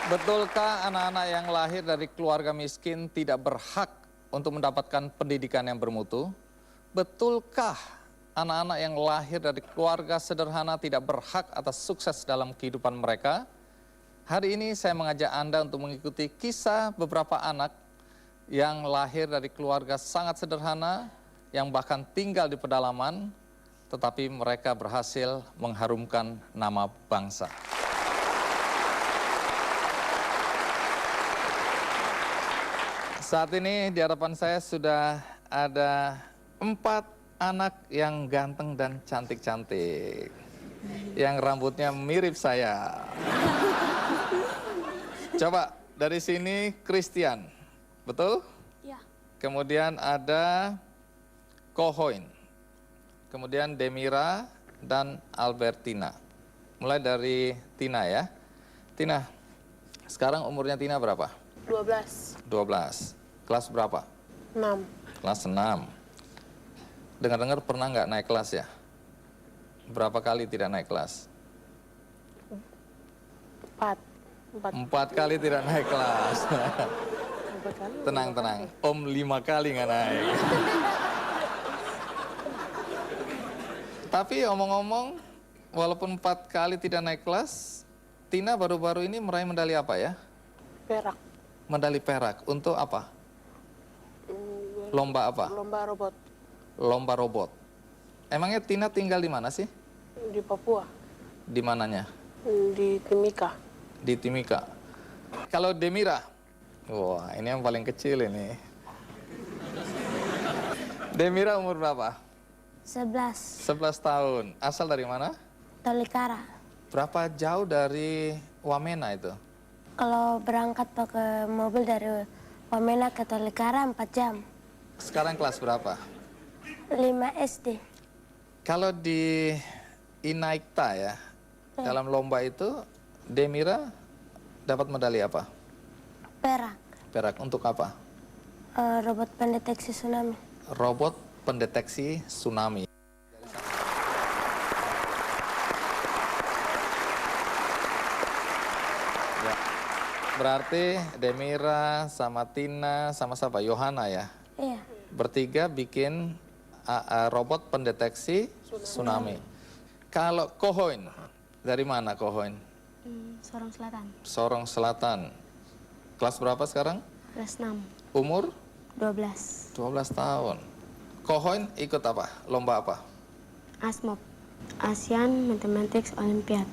Betulkah anak-anak yang lahir dari keluarga miskin tidak berhak untuk mendapatkan pendidikan yang bermutu? Betulkah anak-anak yang lahir dari keluarga sederhana tidak berhak atas sukses dalam kehidupan mereka? Hari ini saya mengajak Anda untuk mengikuti kisah beberapa anak yang lahir dari keluarga sangat sederhana, yang bahkan tinggal di pedalaman, tetapi mereka berhasil mengharumkan nama bangsa. Saat ini di hadapan saya sudah ada 4 anak yang ganteng dan cantik-cantik, yang rambutnya mirip saya. Coba dari sini Christian, betul? Ya. Kemudian ada Kohoin, kemudian Demira dan Albertina. Mulai dari Tina ya. Tina, sekarang umurnya Tina berapa? 12. 12. Kelas berapa? 6. Kelas 6. Dengar-dengar pernah nggak naik kelas ya? Berapa kali tidak naik kelas? 4. 4 kali tidak naik kelas. Tenang. Om 5 kali nggak naik. Tapi omong-omong, walaupun 4 kali tidak naik kelas, Tina baru-baru ini meraih medali apa ya? Perak. Medali perak. Untuk apa? Lomba apa? Lomba robot Lomba robot. Emangnya Tina tinggal di mana sih? di Papua. Di mananya? Di Timika. Di Timika. Kalau Demira, wah ini yang paling kecil ini. Demira umur berapa? 11. 11 tahun. Asal dari mana? Tolikara. Berapa jauh dari Wamena itu? Kalau berangkat pakai mobil dari Wamena ke Tolikara 4 jam. Sekarang kelas berapa? 5 SD. Kalau di Inaikta ya, dalam lomba itu Demira dapat medali apa? Perak. Perak. Untuk apa? Robot pendeteksi tsunami. Robot pendeteksi tsunami. Ya. Berarti Demira sama Tina sama siapa? Yohana ya? Iya. Bertiga bikin robot pendeteksi tsunami. Kalau Kohoin, dari mana Kohoin? Sorong Selatan. Sorong Selatan. Kelas berapa sekarang? Kelas 6. Umur? 12. 12 tahun. Kohoin ikut apa? Lomba apa? ASMOP. Asian Mathematics Olympiad.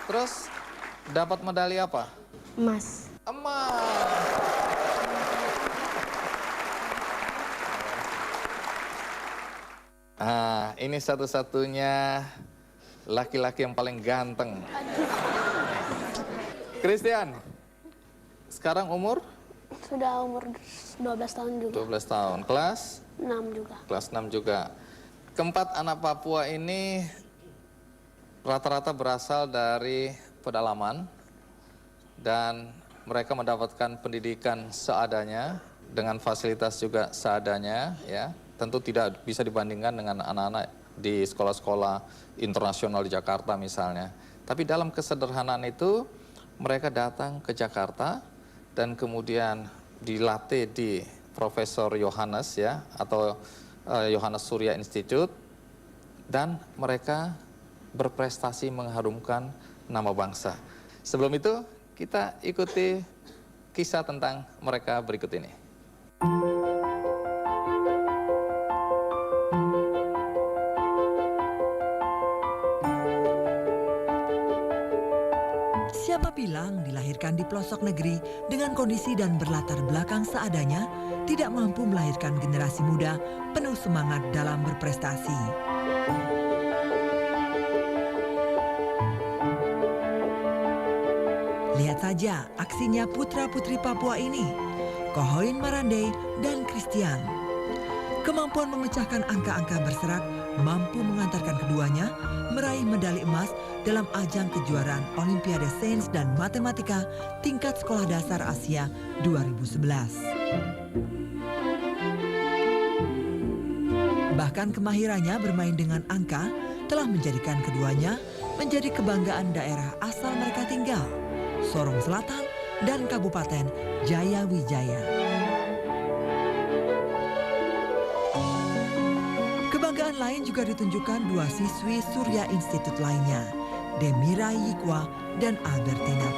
Terus dapat medali apa? Emas. Emas. Ini satu-satunya laki-laki yang paling ganteng. Christian, sekarang umur? Sudah umur 12 tahun juga. 12 tahun. Kelas? 6 juga. Kelas 6 juga. Keempat anak Papua ini rata-rata berasal dari pedalaman dan mereka mendapatkan pendidikan seadanya dengan fasilitas juga seadanya ya. Tentu tidak bisa dibandingkan dengan anak-anak di sekolah-sekolah internasional di Jakarta misalnya. Tapi dalam kesederhanaan itu mereka datang ke Jakarta dan kemudian dilatih di Profesor Yohanes ya atau Yohanes Surya Institute, dan mereka berprestasi mengharumkan nama bangsa. Sebelum itu kita ikuti kisah tentang mereka berikut ini. Siapa bilang dilahirkan di pelosok negeri dengan kondisi dan berlatar belakang seadanya tidak mampu melahirkan generasi muda penuh semangat dalam berprestasi. Lihat saja aksinya putra-putri Papua ini, Kohoin Marandei dan Christian. Kemampuan memecahkan angka-angka berserak mampu mengantarkan keduanya meraih medali emas dalam ajang kejuaraan Olimpiade Sains dan Matematika tingkat sekolah dasar Asia 2011. Bahkan kemahirannya bermain dengan angka telah menjadikan keduanya menjadi kebanggaan daerah asal mereka tinggal, Sorong Selatan dan Kabupaten Jayawijaya. Kebanggaan lain juga ditunjukkan dua siswi Surya Institute lainnya, Demira Yikwa dan Albertina.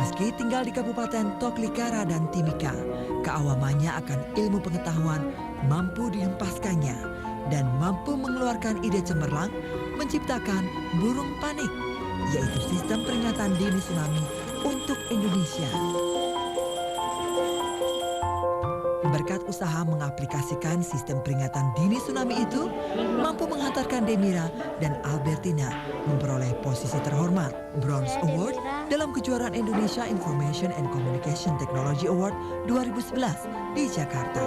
Meski tinggal di Kabupaten Tolikara dan Timika, keawamannya akan ilmu pengetahuan mampu dihempaskannya dan mampu mengeluarkan ide cemerlang menciptakan burung panik, yaitu sistem peringatan dini tsunami untuk Indonesia. Berkat usaha mengaplikasikan sistem peringatan dini tsunami itu, mampu menghantarkan Demira dan Albertina memperoleh posisi terhormat Bronze Award dalam kejuaraan Indonesia Information and Communication Technology Award 2011 di Jakarta.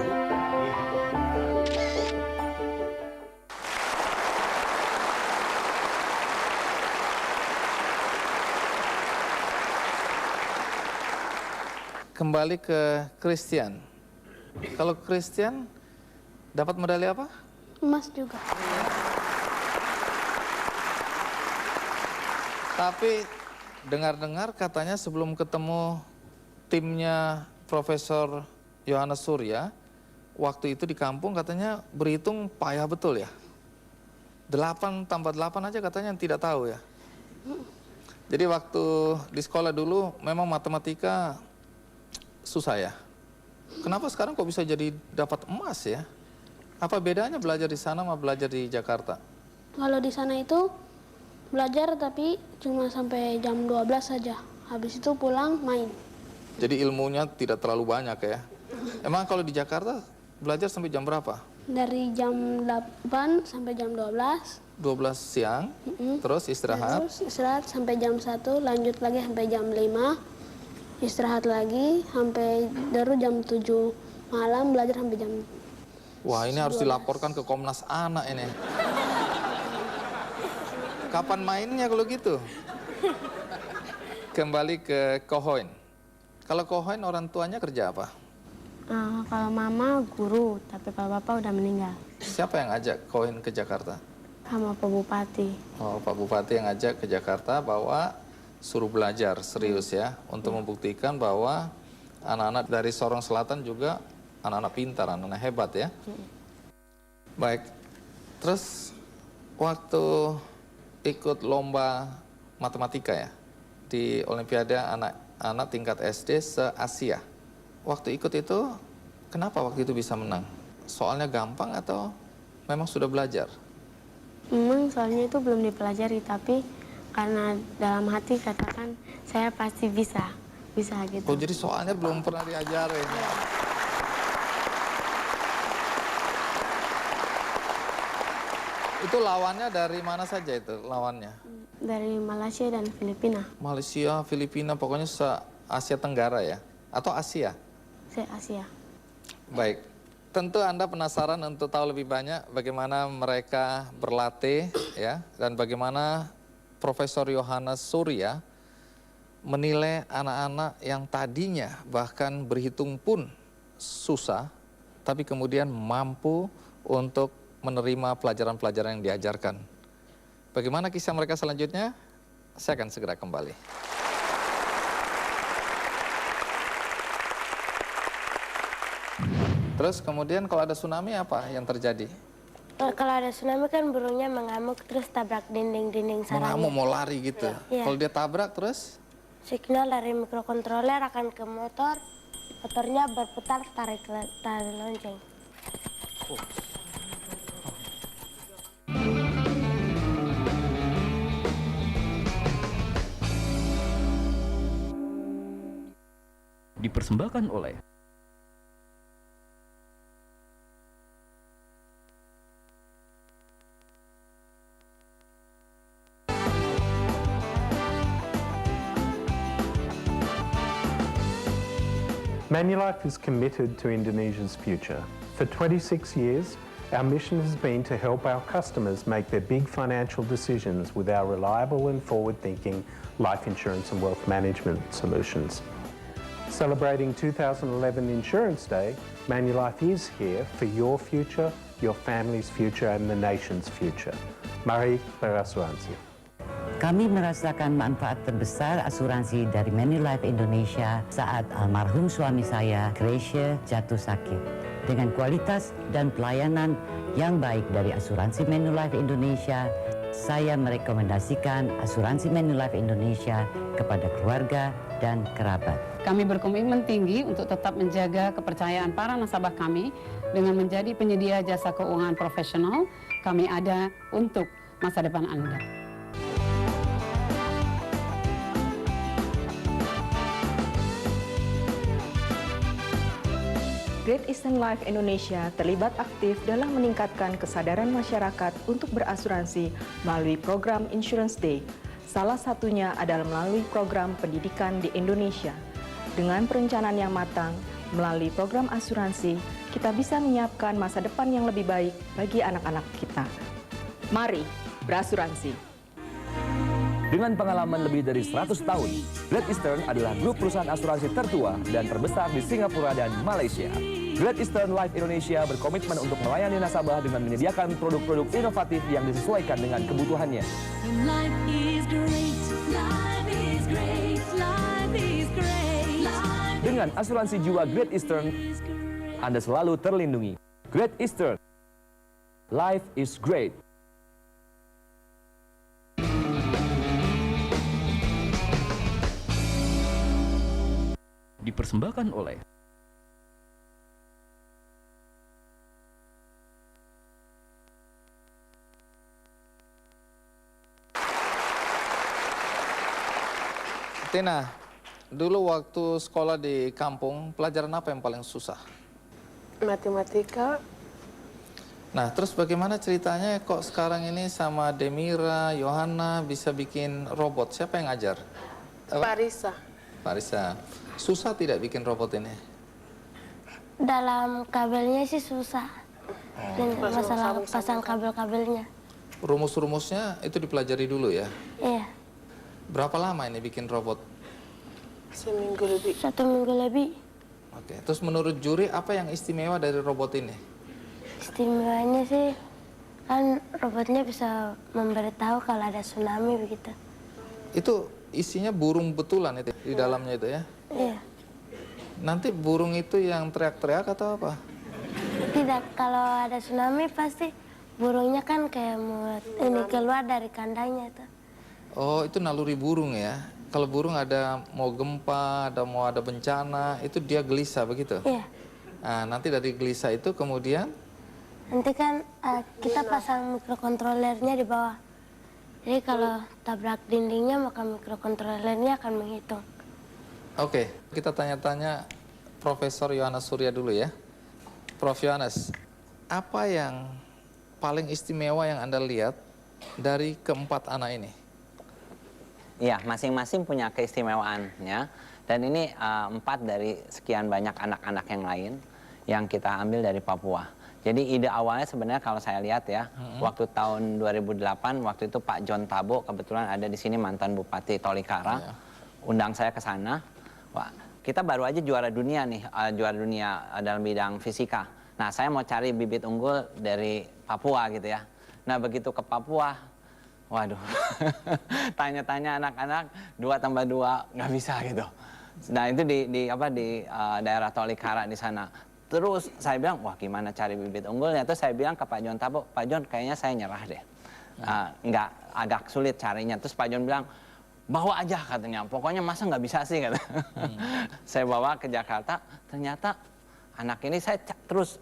Kembali ke Christian. Kalau Christian dapat medali apa? Emas juga. Tapi dengar-dengar katanya sebelum ketemu timnya Profesor Yohanes Surya, waktu itu di kampung katanya berhitung payah betul ya. 8 tambah 8 aja katanya yang tidak tahu ya. Jadi waktu di sekolah dulu memang matematika susah ya. Kenapa sekarang kok bisa jadi dapat emas ya? Apa bedanya belajar di sana sama belajar di Jakarta? Kalau di sana itu belajar tapi cuma sampai jam 12 saja. Habis itu pulang main. Jadi ilmunya tidak terlalu banyak ya? Emang kalau di Jakarta belajar sampai jam berapa? Dari jam 8 sampai jam 12. 12 siang, terus istirahat? Terus istirahat sampai jam 1, lanjut lagi sampai jam 5. Istirahat lagi sampai baru jam 7 malam, belajar sampai jam. Wah, ini harus dilaporkan ke Komnas Anak ini. Kapan mainnya kalau gitu? Kembali ke Kohoin. Kalau Kohoin orang tuanya kerja apa? Kalau mama guru, tapi kalau bapak udah meninggal. Siapa yang ngajak Kohoin ke Jakarta? Sama Pak Bupati. Oh, Pak Bupati yang ngajak ke Jakarta bahwa suruh belajar serius ya, untuk membuktikan bahwa anak-anak dari Sorong Selatan juga anak-anak pintar, anak-anak hebat ya. Baik, terus waktu ikut lomba matematika ya, di Olimpiade anak-anak tingkat SD se-Asia. Waktu ikut itu, kenapa waktu itu bisa menang? Soalnya gampang atau memang sudah belajar? Memang soalnya itu belum dipelajari, tapi karena dalam hati katakan saya pasti bisa gitu. Oh, jadi soalnya belum pernah diajarin ya. Itu lawannya dari mana saja itu lawannya? Dari Malaysia dan Filipina. Malaysia, Filipina, pokoknya se-Asia Tenggara ya? Atau Asia? Se-Asia. Baik, tentu Anda penasaran untuk tahu lebih banyak bagaimana mereka berlatih ya, dan bagaimana Profesor Yohanes Surya menilai anak-anak yang tadinya bahkan berhitung pun susah, tapi kemudian mampu untuk menerima pelajaran-pelajaran yang diajarkan. Bagaimana kisah mereka selanjutnya? Saya akan segera kembali. Terus kemudian kalau ada tsunami apa yang terjadi? Kalau ada tsunami kan burungnya mengamuk terus tabrak dinding-dinding sarangnya. Mengamuk mau lari gitu. Iya. Kalau dia tabrak terus? Signal dari mikrokontroler akan ke motor, motornya berputar tarik lonceng. Dipersembahkan oleh Manulife is committed to Indonesia's future. For 26 years, our mission has been to help our customers make their big financial decisions with our reliable and forward-thinking life insurance and wealth management solutions. Celebrating 2011 Insurance Day, Manulife is here for your future, your family's future and the nation's future. Mari berasuransi. Kami merasakan manfaat terbesar asuransi dari Manulife Indonesia saat almarhum suami saya, Gracia, jatuh sakit. Dengan kualitas dan pelayanan yang baik dari asuransi Manulife Indonesia, saya merekomendasikan asuransi Manulife Indonesia kepada keluarga dan kerabat. Kami berkomitmen tinggi untuk tetap menjaga kepercayaan para nasabah kami dengan menjadi penyedia jasa keuangan profesional. Kami ada untuk masa depan Anda. Great Eastern Life Indonesia terlibat aktif dalam meningkatkan kesadaran masyarakat untuk berasuransi melalui program Insurance Day. Salah satunya adalah melalui program pendidikan di Indonesia. Dengan perencanaan yang matang, melalui program asuransi, kita bisa menyiapkan masa depan yang lebih baik bagi anak-anak kita. Mari berasuransi. Dengan pengalaman lebih dari 100 tahun, Great Eastern adalah grup perusahaan asuransi tertua dan terbesar di Singapura dan Malaysia. Great Eastern Life Indonesia berkomitmen untuk melayani nasabah dengan menyediakan produk-produk inovatif yang disesuaikan dengan kebutuhannya. Dengan asuransi jiwa Great Eastern, Anda selalu terlindungi. Great Eastern, life is great. Dipersembahkan oleh Tina, dulu waktu sekolah di kampung, pelajaran apa yang paling susah? Matematika. Nah, terus bagaimana ceritanya kok sekarang ini sama Demira, Yohana bisa bikin robot? Siapa yang ngajar? Parisa. Parisa. Susah tidak bikin robot ini? Dalam kabelnya sih susah. Dan masalah pasang kabel-kabelnya. Rumus-rumusnya itu dipelajari dulu ya? Iya. Berapa lama ini bikin robot? Seminggu lebih. 1 minggu lebih. Oke, terus menurut juri apa yang istimewa dari robot ini? Istimewanya sih kan robotnya bisa memberitahu kalau ada tsunami begitu. Itu isinya burung betulan itu di dalamnya itu ya? Iya. Nanti burung itu yang teriak-teriak atau apa? Tidak, kalau ada tsunami pasti burungnya kan kayak mau ini keluar dari kandangnya itu. Oh, itu naluri burung ya? Kalau burung ada mau gempa, mau ada bencana, itu dia gelisah begitu? Iya. Nah, nanti dari gelisah itu kemudian? Nanti kan kita pasang mikrokontrolernya di bawah. Jadi kalau tabrak dindingnya maka mikrokontrolernya akan menghitung. Oke, kita tanya-tanya Profesor Yohanes Surya dulu ya. Prof. Yohanes, apa yang paling istimewa yang Anda lihat dari keempat anak ini? Iya, masing-masing punya keistimewaan ya. Dan ini 4 dari sekian banyak anak-anak yang lain yang kita ambil dari Papua. Jadi ide awalnya sebenarnya kalau saya lihat ya, waktu tahun 2008, waktu itu Pak John Tabo kebetulan ada di sini, mantan Bupati Tolikara, undang saya ke sana. Wah, kita baru aja juara dunia nih, juara dunia dalam bidang fisika. Nah, saya mau cari bibit unggul dari Papua gitu ya. Nah, begitu ke Papua, waduh, tanya-tanya anak-anak, 2 tambah 2 nggak bisa gitu. Nah, itu di daerah Tolikara di sana. Terus saya bilang, wah gimana cari bibit unggulnya? Terus saya bilang ke Pak John Tabo, Pak John kayaknya saya nyerah deh. Nggak, agak sulit carinya. Terus Pak John bilang, bawa aja katanya, pokoknya masa nggak bisa sih kata. Saya bawa ke Jakarta, ternyata anak ini saya terus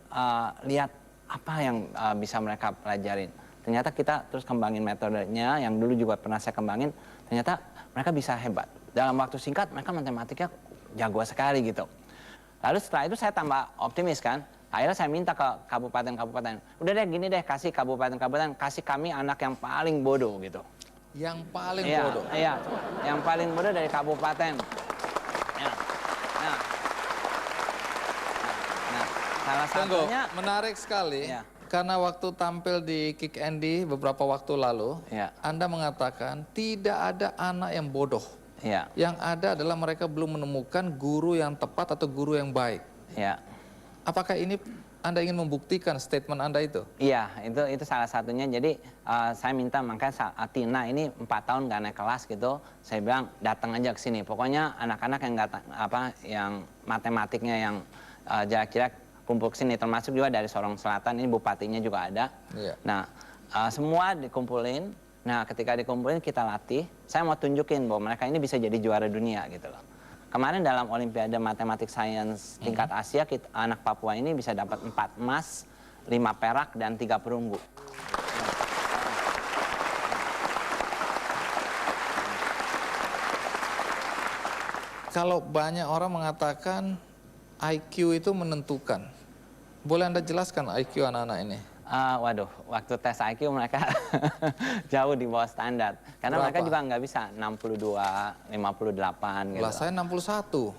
lihat apa yang bisa mereka pelajarin. Ternyata kita terus kembangin metodenya, yang dulu juga pernah saya kembangin, ternyata mereka bisa hebat. Dalam waktu singkat mereka matematiknya jago sekali gitu. Lalu setelah itu saya tambah optimis kan. Akhirnya saya minta ke kabupaten-kabupaten, udah deh gini deh, kasih kabupaten-kabupaten, kasih kami anak yang paling bodoh gitu. Yang paling Iya, bodoh? Iya, yang paling bodoh dari kabupaten. Ya. Nah, salah satunya... Menarik sekali. Ya. Karena waktu tampil di Kick Andy beberapa waktu lalu, Anda mengatakan tidak ada anak yang bodoh. Ya. Yang ada adalah mereka belum menemukan guru yang tepat atau guru yang baik. Ya. Apakah ini Anda ingin membuktikan statement Anda itu? Iya, itu salah satunya. Jadi saya minta, makanya Tina ini 4 tahun gak naik kelas gitu. Saya bilang datang aja ke sini. Pokoknya anak-anak yang yang matematiknya yang jelek-jelek kumpul ke sini. Termasuk juga dari Sorong Selatan, ini bupatinya juga ada. Iya. Nah, semua dikumpulin. Nah, ketika dikumpulin kita latih. Saya mau tunjukin bahwa mereka ini bisa jadi juara dunia gitu loh. Kemarin dalam Olimpiade Matematik Science tingkat Asia, anak Papua ini bisa dapat 4 emas, 5 perak, dan 3 perunggu. Kalau banyak orang mengatakan IQ itu menentukan. Boleh Anda jelaskan IQ anak-anak ini? Waduh, waktu tes IQ mereka jauh di bawah standar. Karena berapa? Mereka juga nggak bisa 62, 58 gitu. Lah saya 61.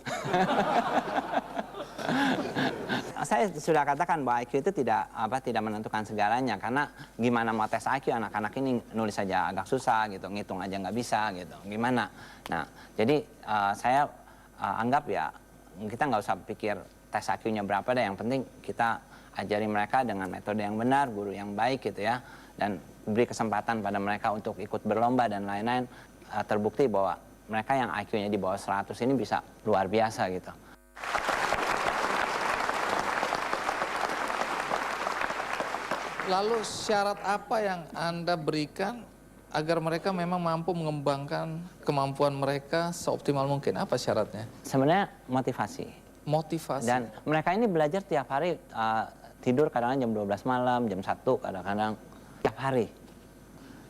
Saya sudah katakan bahwa IQ itu tidak menentukan segalanya. Karena gimana mau tes IQ, anak-anak ini nulis saja agak susah gitu, ngitung aja nggak bisa gitu. Gimana? Nah, jadi saya anggap ya kita nggak usah pikir tes IQ-nya berapa deh. Yang penting kita ajari mereka dengan metode yang benar, guru yang baik gitu ya, dan beri kesempatan pada mereka untuk ikut berlomba dan lain-lain. Terbukti bahwa mereka yang IQ-nya di bawah 100 ini bisa luar biasa gitu. Lalu syarat apa yang Anda berikan agar mereka memang mampu mengembangkan kemampuan mereka seoptimal mungkin? Apa syaratnya? Sebenarnya motivasi. Motivasi. Dan mereka ini belajar tiap hari, tidur kadang-kadang jam 12 malam, jam 1 kadang-kadang tiap hari.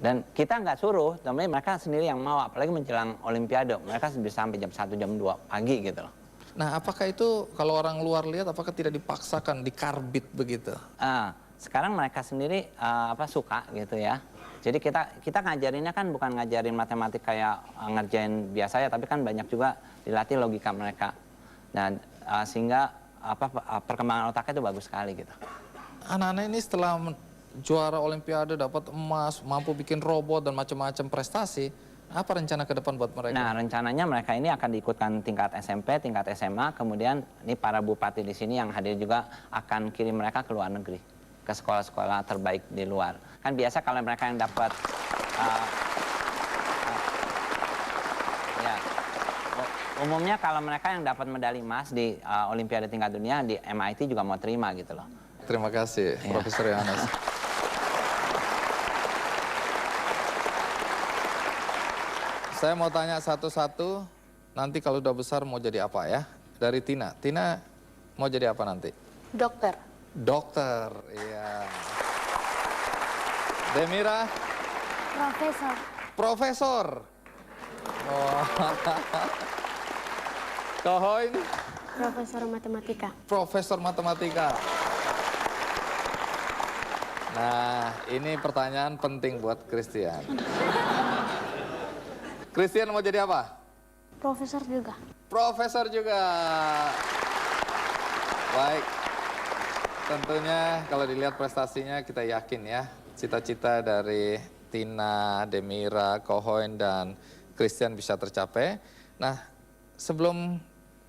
Dan kita nggak suruh, tapi mereka sendiri yang mau, apalagi menjelang Olimpiade. Mereka bisa sampai jam 1, jam 2 pagi gitu loh. Nah, apakah itu kalau orang luar lihat, apakah tidak dipaksakan, dikarbit begitu? Sekarang mereka sendiri suka gitu ya. Jadi kita ngajarinnya kan bukan ngajarin matematik kayak ngerjain biasa ya, tapi kan banyak juga dilatih logika mereka. Dan sehingga perkembangan otaknya itu bagus sekali gitu. Anak-anak ini setelah juara Olimpiade, dapat emas, mampu bikin robot dan macam-macam prestasi, apa rencana ke depan buat mereka? Nah, rencananya mereka ini akan diikutkan tingkat SMP, tingkat SMA, kemudian ini para bupati di sini yang hadir juga akan kirim mereka ke luar negeri, ke sekolah-sekolah terbaik di luar. Kan biasa kalau mereka yang dapat umumnya kalau mereka yang dapat medali emas di Olimpiade tingkat dunia, di MIT juga mau terima gitu loh. Terima kasih, Profesor Yohanes. Saya mau tanya satu-satu, nanti kalau udah besar mau jadi apa ya? Dari Tina. Tina mau jadi apa nanti? Dokter. Dokter, iya. Demira? Profesor. Profesor. Oh. Kohoin? Profesor matematika. Profesor matematika. Nah, ini pertanyaan penting buat Christian. Christian mau jadi apa? Profesor juga. Profesor juga. Baik. Tentunya kalau dilihat prestasinya kita yakin ya, cita-cita dari Tina, Demira, Kohoin, dan Christian bisa tercapai. Nah, sebelum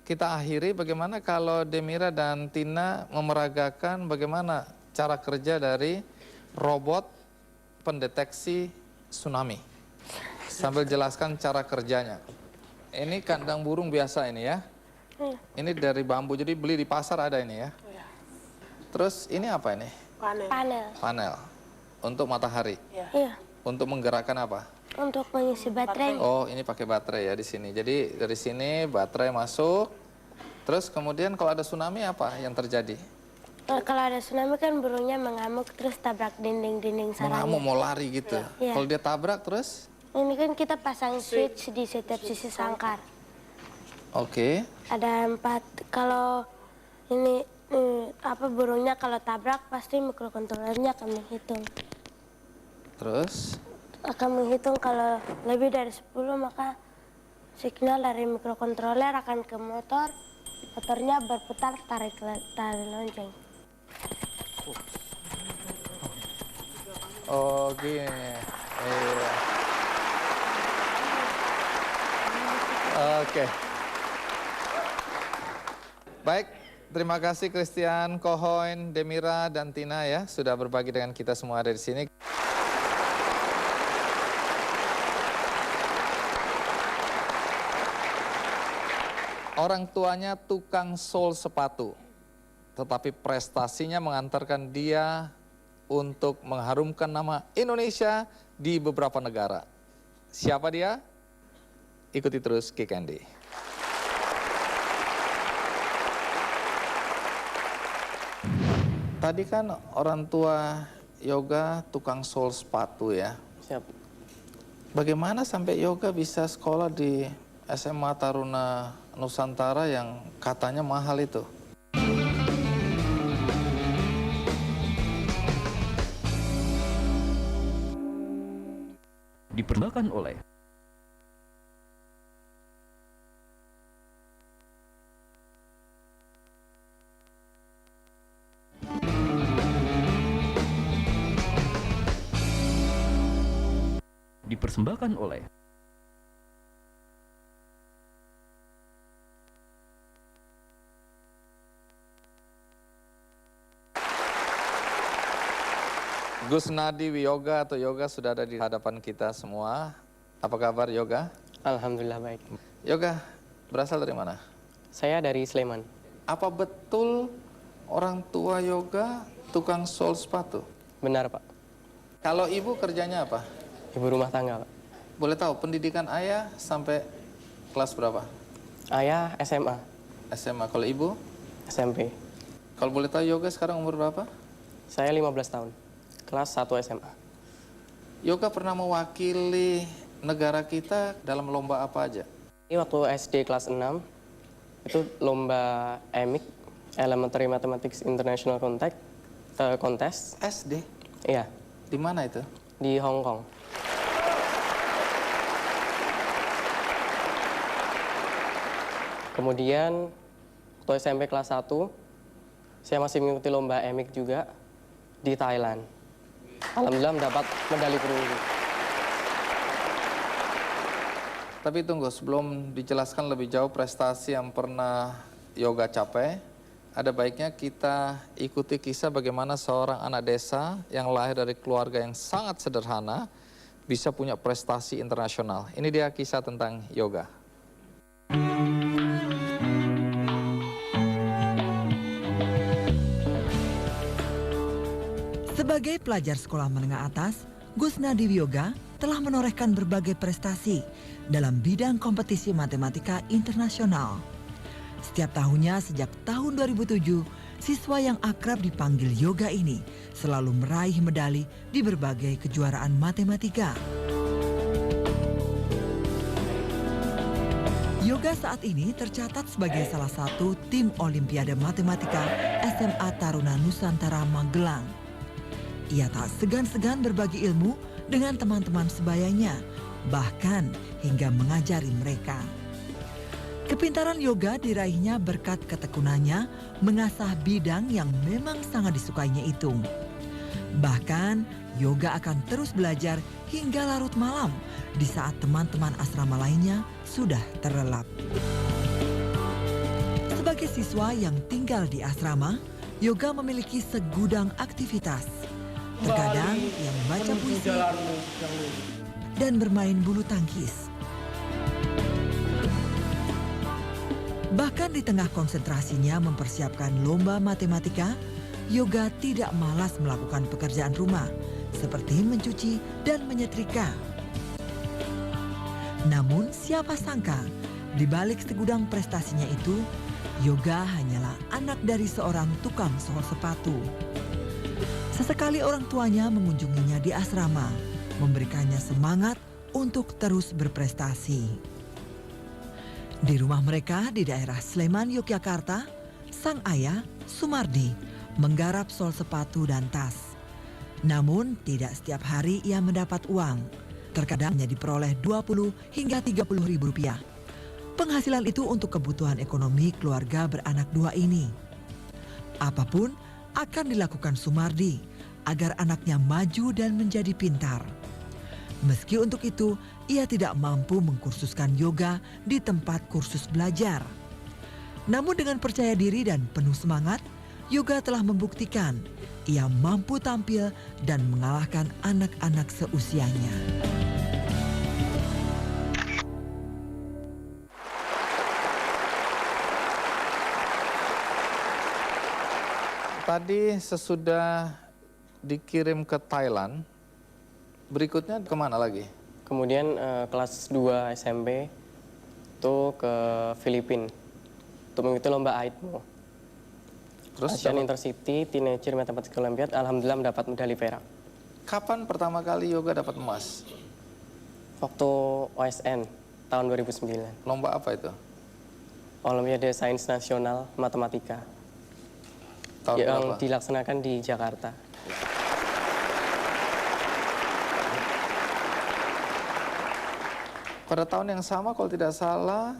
kita akhiri, bagaimana kalau Demira dan Tina memeragakan bagaimana cara kerja dari robot pendeteksi tsunami? Sambil jelaskan cara kerjanya. Ini kandang burung biasa ini ya. Ini dari bambu, jadi beli di pasar ada ini ya. Terus ini apa ini? Panel. Panel. Untuk matahari. Iya. Untuk menggerakkan apa? Untuk mengisi baterai. Oh, ini pakai baterai ya di sini. Jadi dari sini baterai masuk. Terus kemudian kalau ada tsunami apa yang terjadi? Kalau ada tsunami kan burungnya mengamuk terus tabrak dinding-dinding sarangnya. Mengamuk mau lari gitu. Iya. Kalau dia tabrak terus? Ini kan kita pasang switch di setiap sisi sangkar. Oke. Ada 4. Kalau ini burungnya kalau tabrak pasti mikrokontrolernya akan menghitung. Terus? Akan menghitung kalau lebih dari 10 maka signal dari mikrokontroler akan ke motor. Motornya berputar tarik lonceng. Oh gini. Iya. Oke. Baik, Terima kasih Christian, Kohoin, Demira, dan Tina ya sudah berbagi dengan kita semua ada di sini. Orang tuanya tukang sol sepatu, tetapi prestasinya mengantarkan dia untuk mengharumkan nama Indonesia di beberapa negara. Siapa dia? Ikuti terus Kick Andy. Tadi kan orang tua Yoga tukang sol sepatu ya. Siap. Bagaimana sampai Yoga bisa sekolah di SMA Taruna Nusantara yang katanya mahal itu? Dipersembahkan oleh Gus Nadi Wiyoga atau Yoga sudah ada di hadapan kita semua. Apa kabar Yoga? Alhamdulillah baik. Yoga berasal dari mana? Saya dari Sleman. Apa betul orang tua Yoga tukang sol sepatu? Benar Pak. Kalau ibu kerjanya apa? Ibu rumah tangga Pak. Boleh tahu pendidikan ayah sampai kelas berapa? Ayah SMA. SMA. Kalau ibu? SMP. Kalau boleh tahu Yoga sekarang umur berapa? Saya 15 tahun. Kelas 1 SMA. Yoga pernah mewakili negara kita dalam lomba apa aja? Ini waktu SD kelas 6, itu lomba EMIC, Elementary Mathematics International Contest. SD? Iya. Di mana itu? Di Hong Kong. Kemudian, waktu SMP kelas 1, saya masih mengikuti lomba EMIC juga di Thailand. Alhamdulillah mendapat medali perunggu. Tapi tunggu, sebelum dijelaskan lebih jauh prestasi yang pernah Yoga capai, ada baiknya kita ikuti kisah bagaimana seorang anak desa yang lahir dari keluarga yang sangat sederhana bisa punya prestasi internasional. Ini dia kisah tentang Yoga. Sebagai pelajar sekolah menengah atas, Gus Nadi Wiyoga telah menorehkan berbagai prestasi dalam bidang kompetisi matematika internasional. Setiap tahunnya sejak tahun 2007, siswa yang akrab dipanggil Yoga ini selalu meraih medali di berbagai kejuaraan matematika. Yoga saat ini tercatat sebagai salah satu tim Olimpiade Matematika SMA Taruna Nusantara Magelang. Ia tak segan-segan berbagi ilmu dengan teman-teman sebayanya, bahkan hingga mengajari mereka. Kepintaran Yoga diraihnya berkat ketekunannya mengasah bidang yang memang sangat disukainya itu. Bahkan, Yoga akan terus belajar hingga larut malam di saat teman-teman asrama lainnya sudah terlelap. Sebagai siswa yang tinggal di asrama, Yoga memiliki segudang aktivitas. Terkadang ia membaca puisi dan bermain bulu tangkis. Bahkan di tengah konsentrasinya mempersiapkan lomba matematika, Yoga tidak malas melakukan pekerjaan rumah seperti mencuci dan menyetrika. Namun siapa sangka, di balik segudang prestasinya itu, Yoga hanyalah anak dari seorang tukang sol sepatu. Sesekali orang tuanya mengunjunginya di asrama, memberikannya semangat untuk terus berprestasi. Di rumah mereka di daerah Sleman, Yogyakarta, sang ayah, Sumardi, menggarap sol sepatu dan tas. Namun tidak setiap hari ia mendapat uang. Terkadang hanya diperoleh 20 hingga 30 ribu rupiah. Penghasilan itu untuk kebutuhan ekonomi keluarga beranak dua ini. Apapun akan dilakukan Sumardi agar anaknya maju dan menjadi pintar. Meski untuk itu, ia tidak mampu mengkursuskan Yoga di tempat kursus belajar. Namun dengan percaya diri dan penuh semangat, Yoga telah membuktikan ia mampu tampil dan mengalahkan anak-anak seusianya. Tadi sesudah dikirim ke Thailand, berikutnya kemana lagi? Kemudian kelas 2 SMP itu ke Filipina untuk mengikuti lomba AITMO. Terus Asian Intercity Teenager Mathematical Olympiad, alhamdulillah mendapat medali perak. kapan pertama kali Yoga dapat emas? Waktu OSN tahun 2009. Lomba apa itu? Olimpiade Sains Nasional Matematika. Tahun yang berapa? dilaksanakan di Jakarta. Pada tahun yang sama kalau tidak salah,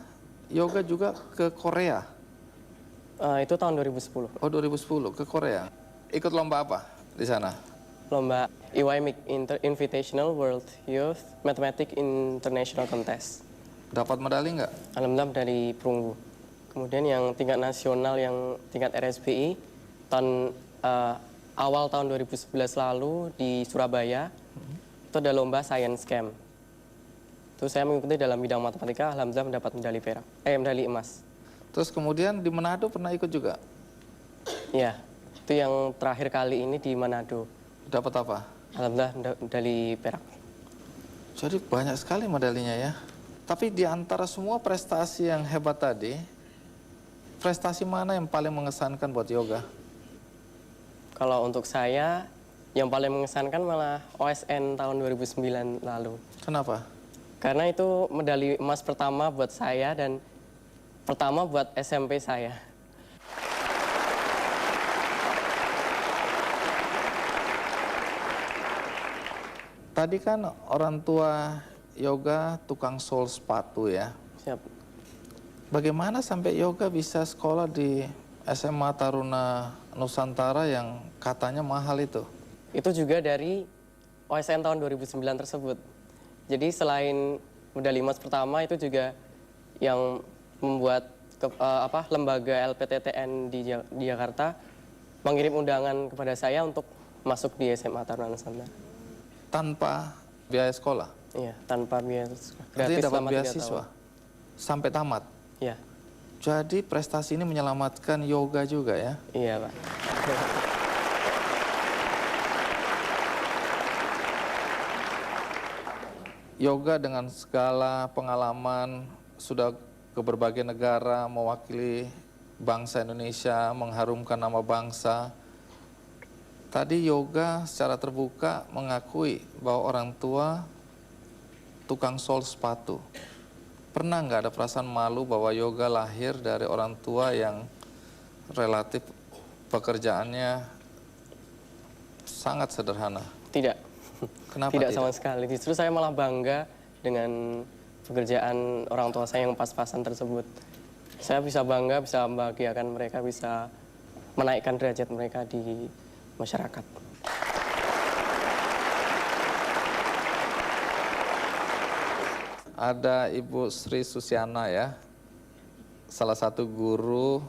Yoga juga ke Korea. Itu tahun 2010. Oh 2010 ke Korea. Ikut lomba apa di sana? Lomba IWMIC Invitational World Youth Mathematics International Contest. Dapat medali nggak? Alhamdulillah dari perunggu. Kemudian yang tingkat nasional, yang tingkat RSBI, awal tahun 2011 lalu di Surabaya, itu ada lomba Science Camp. Itu saya mengikuti dalam bidang matematika, alhamdulillah mendapat medali emas. Terus kemudian di Manado pernah ikut juga? Iya, itu yang terakhir kali ini di Manado. Dapat apa? Alhamdulillah medali perak. Jadi banyak sekali medalinya ya. Tapi di antara semua prestasi yang hebat tadi, prestasi mana yang paling mengesankan buat Yoga? Kalau untuk saya, yang paling mengesankan malah OSN tahun 2009 lalu. Kenapa? Karena itu medali emas pertama buat saya dan pertama buat SMP saya. Tadi kan orang tua Yoga tukang sol sepatu ya. Siap. Bagaimana sampai Yoga bisa sekolah di SMA Taruna Nusantara yang katanya mahal itu? Itu juga dari OSN tahun 2009 tersebut. Jadi selain medali emas pertama itu juga yang membuat lembaga LPTTN di Jakarta mengirim undangan kepada saya untuk masuk di SMA Taruna Nusantara. Tanpa biaya sekolah? Iya, tanpa biaya Jadi gratis dapat selama 3 beasiswa tahun. sampai tamat? Iya. Jadi prestasi ini menyelamatkan Yoga juga ya? Iya, Pak. Yoga dengan segala pengalaman sudah ke berbagai negara mewakili bangsa Indonesia, mengharumkan nama bangsa. Tadi Yoga secara terbuka mengakui bahwa orang tua tukang sol sepatu. Pernah nggak ada perasaan malu bahwa Yoga lahir dari orang tua yang relatif pekerjaannya sangat sederhana? Tidak. Kenapa tidak? tidak? Sama sekali. Justru saya malah bangga dengan pekerjaan orang tua saya yang pas-pasan tersebut. Saya bisa bangga, bisa membahagiakan mereka, bisa menaikkan derajat mereka di masyarakat. Ada Ibu Sri Susiana ya, salah satu guru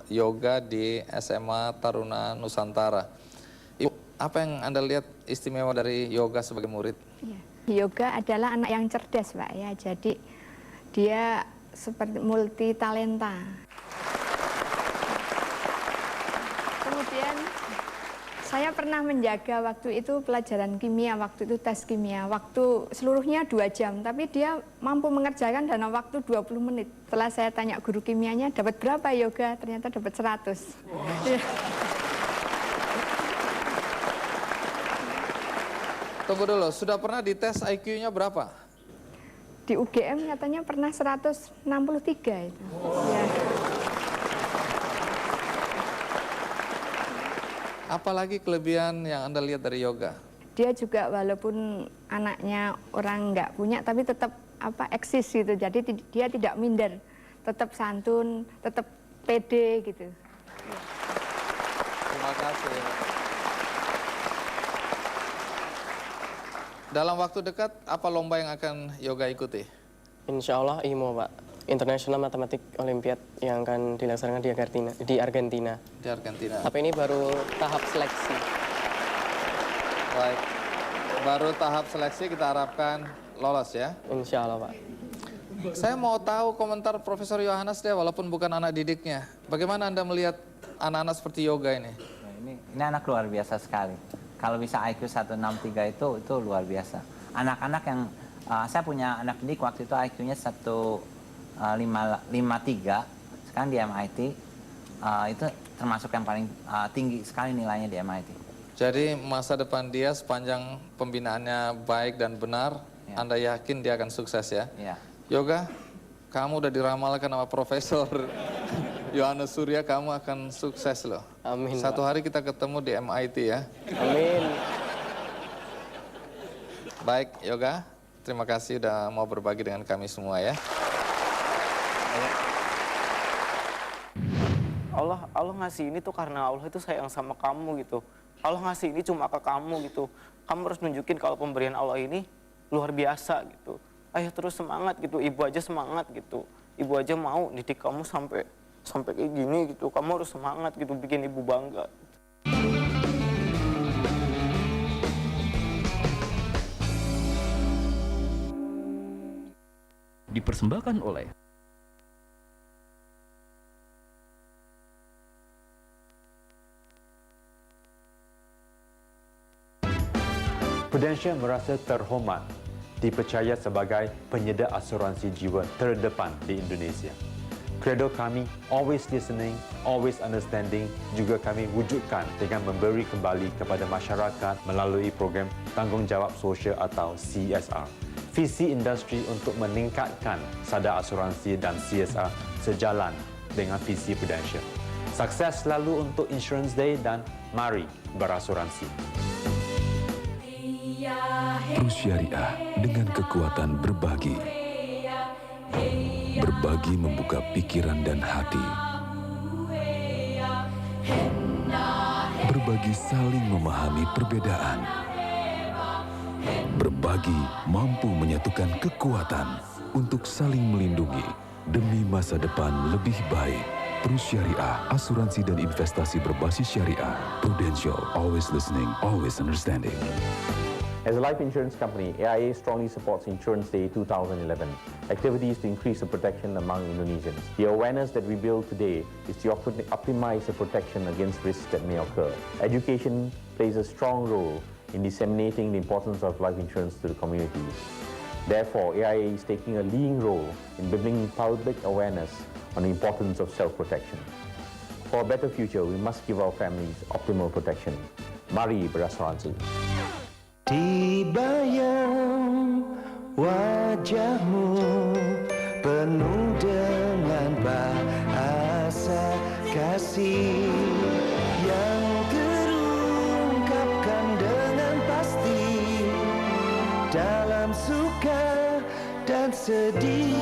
yoga di SMA Taruna Nusantara. Ibu, apa yang Anda lihat istimewa dari Yoga sebagai murid? Yoga adalah anak yang cerdas, Pak ya. Jadi dia seperti multi talenta. Kemudian saya pernah menjaga waktu itu pelajaran kimia, waktu itu tes kimia. Waktu seluruhnya 2 jam, tapi dia mampu mengerjakan dalam waktu 20 menit. Setelah saya tanya guru kimianya, dapat berapa Yoga? Ternyata dapat 100. Tunggu dulu, sudah pernah dites IQ-nya berapa? Di UGM katanya pernah 163 itu. Ya. Apalagi kelebihan yang Anda lihat dari Yoga? Dia juga walaupun anaknya orang nggak punya, tapi tetap eksis gitu. Jadi dia tidak minder, tetap santun, tetap pede gitu. Terima kasih. Dalam waktu dekat, apa lomba yang akan Yoga ikuti? Insya Allah IMO, Pak. International Mathematics Olympiad yang akan dilaksanakan di Argentina. Di Argentina. Tapi ini baru tahap seleksi. Baik, baru tahap seleksi, kita harapkan lolos ya. Insya Allah, Pak. Saya mau tahu komentar Profesor Yohanes deh, walaupun bukan anak didiknya. Bagaimana Anda melihat anak-anak seperti Yoga ini? Ini anak luar biasa sekali. Kalau bisa IQ 163 itu luar biasa. Anak-anak yang saya punya anak didik waktu itu IQ-nya 153, sekarang di MIT itu termasuk yang paling tinggi sekali nilainya di MIT. Jadi masa depan dia sepanjang pembinaannya baik dan benar, ya. Anda yakin dia akan sukses ya? Ya. Yoga, kamu udah diramalkan sama Profesor Yohanes Surya, kamu akan sukses loh. Amin. Satu hari kita ketemu di MIT ya. Amin. Baik, Yoga, terima kasih udah mau berbagi dengan kami semua ya. Allah ngasih ini tuh karena Allah itu sayang sama kamu gitu. Allah ngasih ini cuma ke kamu gitu. Kamu harus nunjukin kalau pemberian Allah ini luar biasa gitu. Ayo terus semangat gitu, ibu aja semangat gitu. Ibu aja mau didik kamu sampai kayak gini gitu. Kamu harus semangat gitu, bikin ibu bangga. Dipersembahkan oleh Prudential merasa terhormat dipercaya sebagai penyedia asuransi jiwa terdepan di Indonesia. Credo kami, always listening, always understanding, juga kami wujudkan dengan memberi kembali kepada masyarakat melalui program tanggungjawab sosial atau CSR. Visi industri untuk meningkatkan sadar asuransi dan CSR sejalan dengan visi Prudential. Sukses selalu untuk Insurance Day dan mari berasuransi. Terus Syariah dengan kekuatan berbagi. Berbagi membuka pikiran dan hati. Berbagi saling memahami perbedaan. Berbagi mampu menyatukan kekuatan untuk saling melindungi demi masa depan lebih baik. Terus Syariah, asuransi dan investasi berbasis syariah. Prudential, always listening, always understanding. As a life insurance company, AIA strongly supports Insurance Day 2011, activities to increase the protection among Indonesians. The awareness that we build today is to optimize the protection against risks that may occur. Education plays a strong role in disseminating the importance of life insurance to the community. Therefore, AIA is taking a leading role in building public awareness on the importance of self-protection. For a better future, we must give our families optimal protection. Mari berasuransi. Tiba yang wajahmu penuh dengan bahasa kasih yang terungkapkan dengan pasti dalam suka dan sedih.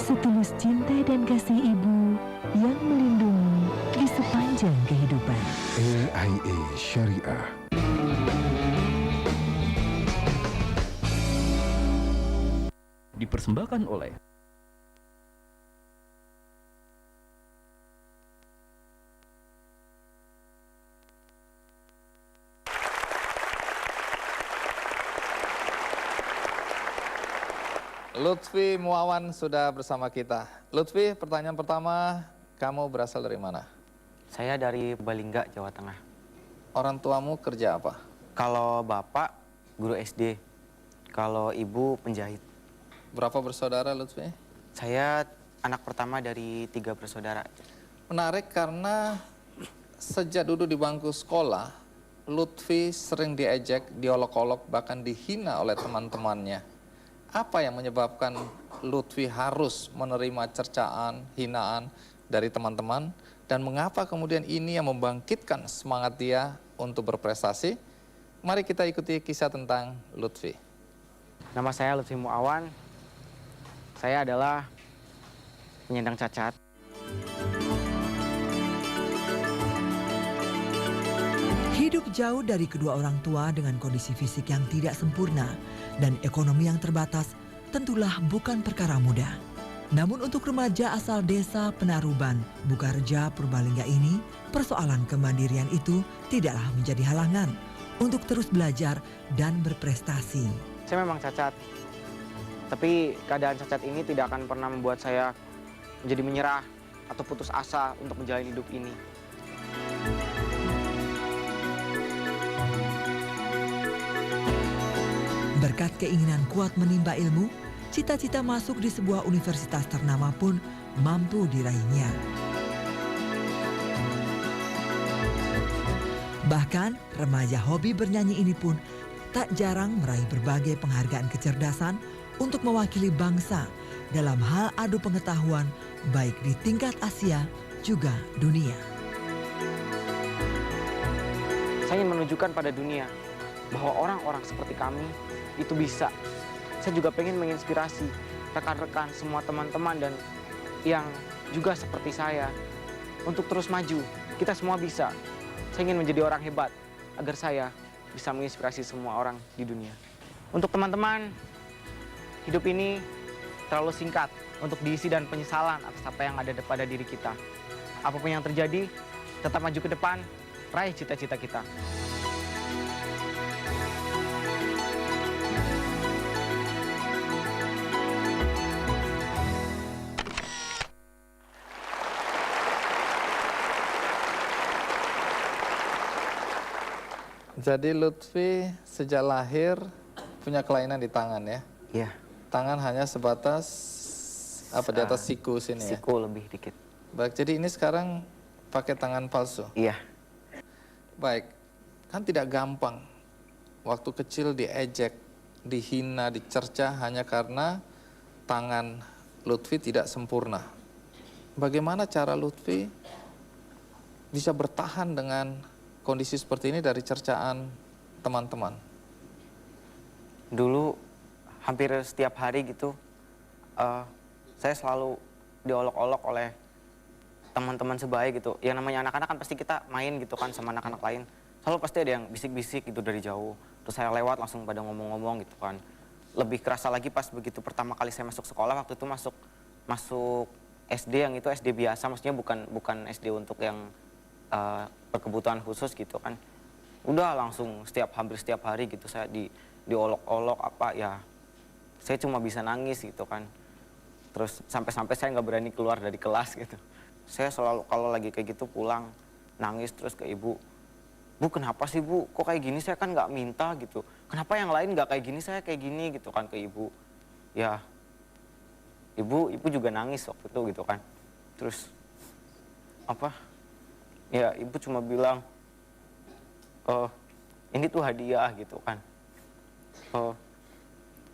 Setulus cinta dan kasih ibu yang melindungi di sepanjang kehidupan. AIA Syariah. Dipersembahkan oleh Lutfi Muawan sudah bersama kita. Lutfi, pertanyaan pertama, kamu berasal dari mana? Saya dari Balingga, Jawa Tengah. Orang tuamu kerja apa? Kalau bapak guru SD, kalau ibu penjahit. Berapa bersaudara Lutfi? Saya anak pertama dari 3 bersaudara. Menarik karena sejak duduk di bangku sekolah, Lutfi sering diejek, diolok-olok, bahkan dihina oleh teman-temannya. Apa yang menyebabkan Lutfi harus menerima cercaan, hinaan dari teman-teman? Dan mengapa kemudian ini yang membangkitkan semangat dia untuk berprestasi? Mari kita ikuti kisah tentang Lutfi. Nama saya Lutfi Muawan. Saya adalah penyandang cacat. Hidup jauh dari kedua orang tua dengan kondisi fisik yang tidak sempurna dan ekonomi yang terbatas, tentulah bukan perkara mudah. Namun untuk remaja asal desa Penaruban, Bukareja, Purbalingga ini, persoalan kemandirian itu tidaklah menjadi halangan untuk terus belajar dan berprestasi. Saya memang cacat, tapi keadaan cacat ini tidak akan pernah membuat saya menjadi menyerah atau putus asa untuk menjalani hidup ini. Berkat keinginan kuat menimba ilmu, cita-cita masuk di sebuah universitas ternama pun mampu diraihnya. Bahkan remaja hobi bernyanyi ini pun tak jarang meraih berbagai penghargaan kecerdasan untuk mewakili bangsa dalam hal adu pengetahuan baik di tingkat Asia juga dunia. Saya ingin menunjukkan pada dunia bahwa orang-orang seperti kami itu bisa. Saya juga pengen menginspirasi rekan-rekan, semua teman-teman dan yang juga seperti saya untuk terus maju. Kita semua bisa. Saya ingin menjadi orang hebat agar saya bisa menginspirasi semua orang di dunia. Untuk teman-teman, hidup ini terlalu singkat untuk diisi dan penyesalan atas apa yang ada pada diri kita. Apapun yang terjadi, tetap maju ke depan, raih cita-cita kita. Jadi Lutfi sejak lahir punya kelainan di tangan ya? Iya. Tangan hanya sebatas apa di atas siku sini ya? Siku lebih dikit. Baik, jadi ini sekarang pakai tangan palsu? Iya. Baik, kan tidak gampang. Waktu kecil diejek, dihina, dicerca hanya karena tangan Lutfi tidak sempurna. Bagaimana cara Lutfi bisa bertahan dengan kondisi seperti ini dari cercaan teman-teman? Dulu hampir setiap hari gitu, saya selalu diolok-olok oleh teman-teman sebaya gitu. Yang namanya anak-anak kan pasti kita main gitu kan sama anak-anak lain. Selalu pasti ada yang bisik-bisik gitu dari jauh. Terus saya lewat langsung pada ngomong-ngomong gitu kan. Lebih kerasa lagi pas begitu pertama kali saya masuk sekolah, waktu itu masuk SD yang itu SD biasa, maksudnya bukan SD untuk yang berkebutuhan khusus gitu kan. Udah langsung hampir setiap hari gitu saya diolok-olok apa ya. Saya cuma bisa nangis gitu kan. Terus sampai-sampai saya nggak berani keluar dari kelas gitu. Saya selalu kalau lagi kayak gitu pulang nangis terus ke ibu. Bu, kenapa sih Bu? Kok kayak gini? Saya kan nggak minta gitu. Kenapa yang lain nggak kayak gini? Saya kayak gini gitu kan ke ibu. Ya, ibu juga nangis waktu itu gitu kan. Terus apa? Ya ibu cuma bilang, ini tuh hadiah gitu kan.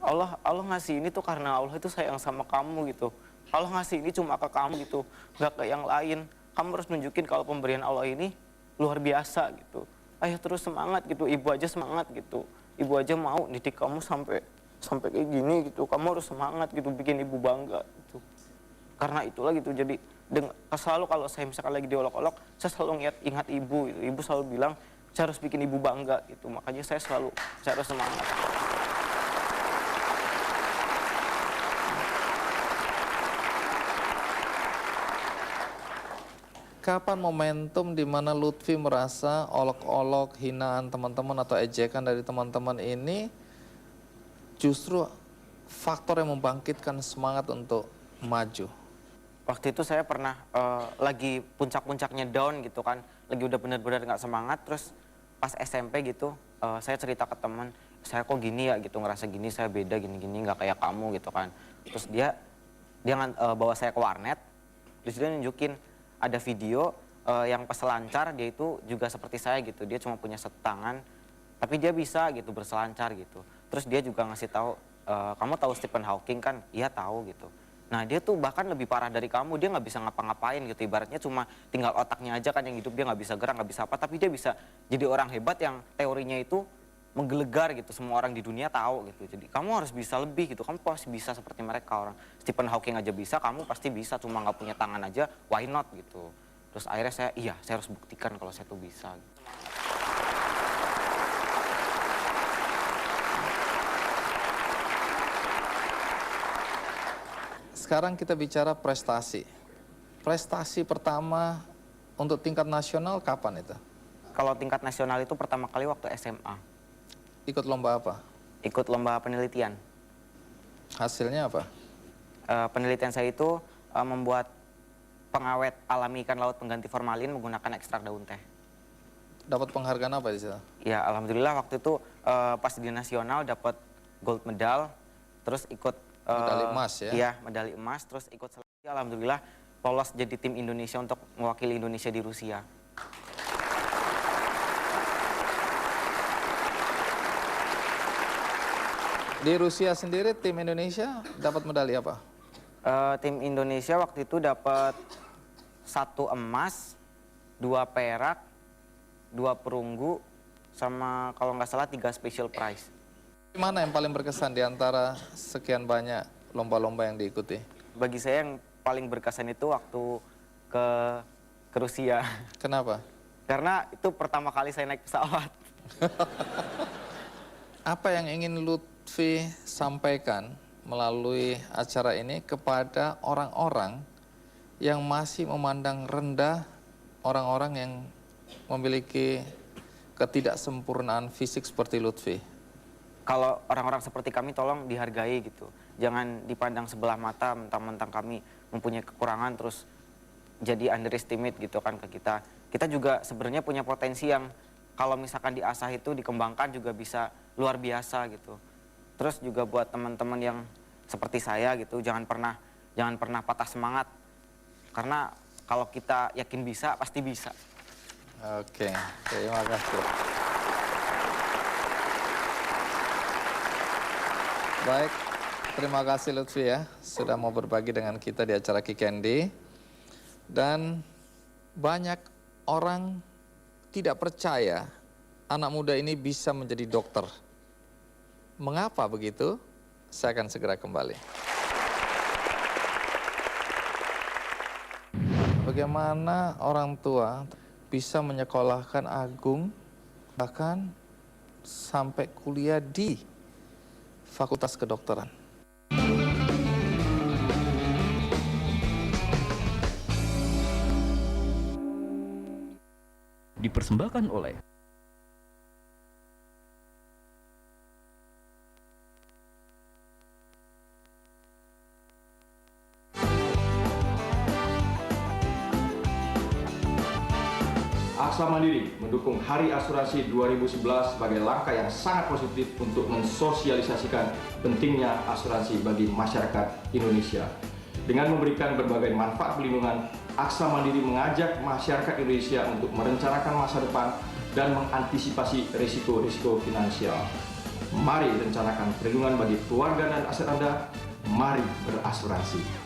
Allah ngasih ini tuh karena Allah itu sayang sama kamu gitu. Allah ngasih ini cuma ke kamu gitu, gak ke yang lain. Kamu harus nunjukin kalau pemberian Allah ini luar biasa gitu. Ayo terus semangat gitu, ibu aja semangat gitu. Ibu aja mau didik kamu sampai kayak gini gitu. Kamu harus semangat gitu, bikin ibu bangga gitu. Karena itulah gitu, jadi selalu kalau saya misalkan lagi diolok-olok, saya selalu ingat ibu gitu. Ibu selalu bilang, saya harus bikin ibu bangga gitu. Makanya saya harus semangat. Kapan momentum di mana Lutfi merasa olok-olok, hinaan teman-teman atau ejekan dari teman-teman ini justru faktor yang membangkitkan semangat untuk maju? Waktu itu saya pernah lagi puncak-puncaknya down gitu kan, lagi udah benar-benar nggak semangat. Terus pas SMP gitu, saya cerita ke teman, saya kok gini ya gitu, ngerasa gini, saya beda gini-gini, nggak kayak kamu gitu kan. Terus dia bawa saya ke warnet, terus dia nunjukin ada video yang peselancar, dia itu juga seperti saya gitu, dia cuma punya satu tangan, tapi dia bisa gitu berselancar gitu. Terus dia juga ngasih tahu, kamu tahu Stephen Hawking kan? Iya tahu gitu. Nah dia tuh bahkan lebih parah dari kamu, dia nggak bisa ngapa-ngapain gitu, ibaratnya cuma tinggal otaknya aja kan yang hidup, dia nggak bisa gerak, nggak bisa apa, tapi dia bisa jadi orang hebat yang teorinya itu menggelegar gitu, semua orang di dunia tahu gitu. Jadi kamu harus bisa lebih gitu, kamu pasti bisa seperti mereka. Orang Stephen Hawking aja bisa, kamu pasti bisa, cuma nggak punya tangan aja, why not gitu. Terus akhirnya saya harus buktikan kalau saya tuh bisa gitu. sekarang kita bicara prestasi. Prestasi pertama untuk tingkat nasional kapan itu? Kalau tingkat nasional itu pertama kali waktu SMA. Ikut lomba apa? Ikut lomba penelitian. Hasilnya apa? Penelitian saya itu membuat pengawet alami ikan laut pengganti formalin menggunakan ekstrak daun teh. Dapat penghargaan apa di situ? Ya, alhamdulillah waktu itu pas di nasional dapat gold medal, terus ikut medali emas ya? Iya, medali emas, terus ikut seleksi, alhamdulillah lolos jadi tim Indonesia untuk mewakili Indonesia di Rusia. Di Rusia sendiri tim Indonesia dapat medali apa? Tim Indonesia waktu itu dapat 1 emas, 2 perak, 2 perunggu, sama kalau nggak salah 3 special prize. Mana yang paling berkesan di antara sekian banyak lomba-lomba yang diikuti? Bagi saya yang paling berkesan itu waktu ke Rusia. Kenapa? Karena itu pertama kali saya naik pesawat. Apa yang ingin Lutfi sampaikan melalui acara ini kepada orang-orang yang masih memandang rendah orang-orang yang memiliki ketidaksempurnaan fisik seperti Lutfi? Kalau orang-orang seperti kami tolong dihargai gitu. Jangan dipandang sebelah mata mentang-mentang kami mempunyai kekurangan terus jadi underestimate gitu kan ke kita. Kita juga sebenarnya punya potensi yang kalau misalkan diasah itu dikembangkan juga bisa luar biasa gitu. Terus juga buat teman-teman yang seperti saya gitu, jangan pernah patah semangat. Karena kalau kita yakin bisa, pasti bisa. Oke, terima kasih. Baik, terima kasih Lutfi ya, sudah mau berbagi dengan kita di acara Kikendi. Dan banyak orang tidak percaya anak muda ini bisa menjadi dokter. Mengapa begitu? Saya akan segera kembali. Bagaimana orang tua bisa menyekolahkan Agung bahkan sampai kuliah di Fakultas Kedokteran? Dipersembahkan oleh Aksa Mandiri mendukung Hari Asuransi 2011 sebagai langkah yang sangat positif untuk mensosialisasikan pentingnya asuransi bagi masyarakat Indonesia. Dengan memberikan berbagai manfaat perlindungan, Aksa Mandiri mengajak masyarakat Indonesia untuk merencanakan masa depan dan mengantisipasi risiko-risiko finansial. Mari rencanakan perlindungan bagi keluarga dan aset Anda. Mari berasuransi.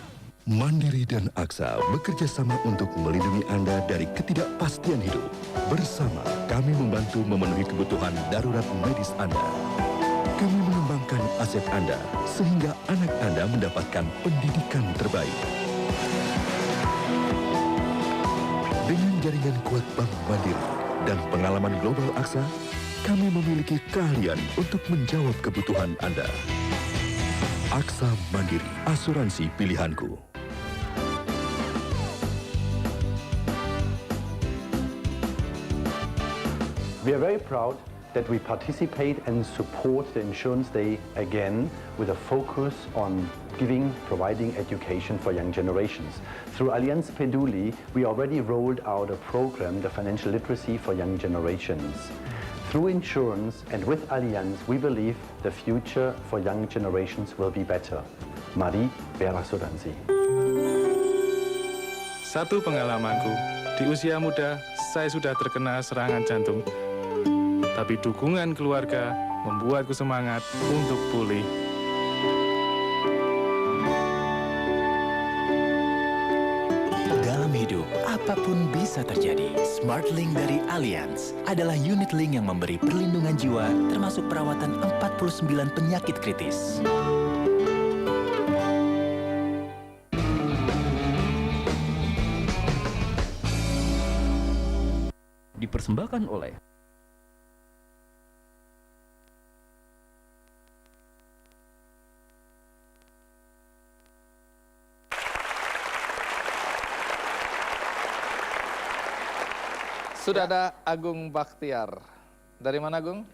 Mandiri dan Aksa bekerja sama untuk melindungi Anda dari ketidakpastian hidup. Bersama, kami membantu memenuhi kebutuhan darurat medis Anda. Kami mengembangkan aset Anda sehingga anak Anda mendapatkan pendidikan terbaik. Dengan jaringan kuat Bank Mandiri dan pengalaman global Aksa, kami memiliki keahlian untuk menjawab kebutuhan Anda. Aksa Mandiri, asuransi pilihanku. We are very proud that we participate and support the Insurance Day again with a focus on providing education for young generations. Through Allianz Peduli, we already rolled out a program, the Financial Literacy for Young Generations. Through insurance and with Allianz, we believe the future for young generations will be better. Mari berasuransi. Satu pengalamanku, di usia muda saya sudah terkena serangan jantung. Tapi dukungan keluarga membuatku semangat untuk pulih. Dalam hidup, apapun bisa terjadi. SmartLink dari Allianz adalah unit link yang memberi perlindungan jiwa termasuk perawatan 49 penyakit kritis. Dipersembahkan oleh Sudah ada Agung Bakhtiar. Dari mana, Agung?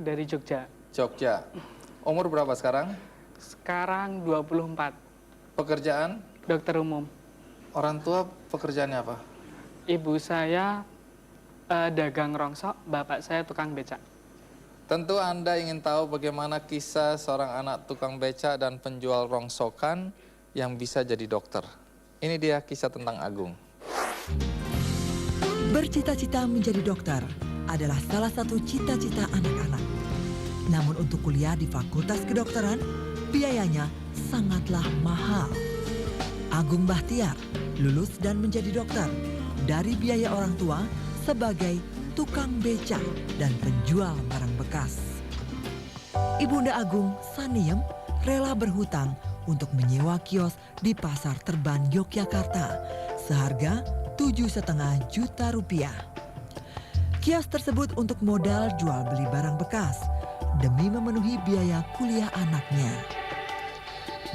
Dari Jogja. Jogja. Umur berapa sekarang? Sekarang 24. Pekerjaan? Dokter umum. Orang tua pekerjaannya apa? Ibu saya dagang rongsok, bapak saya tukang becak. Tentu Anda ingin tahu bagaimana kisah seorang anak tukang becak dan penjual rongsokan yang bisa jadi dokter. Ini dia kisah tentang Agung. Bercita-cita menjadi dokter adalah salah satu cita-cita anak-anak. Namun untuk kuliah di Fakultas Kedokteran, biayanya sangatlah mahal. Agung Bakhtiar lulus dan menjadi dokter dari biaya orang tua sebagai tukang becak dan penjual barang bekas. Ibunda Agung, Saniem, rela berhutang untuk menyewa kios di Pasar Terban Yogyakarta seharga 7,5 juta rupiah. Kios tersebut untuk modal jual beli barang bekas demi memenuhi biaya kuliah anaknya.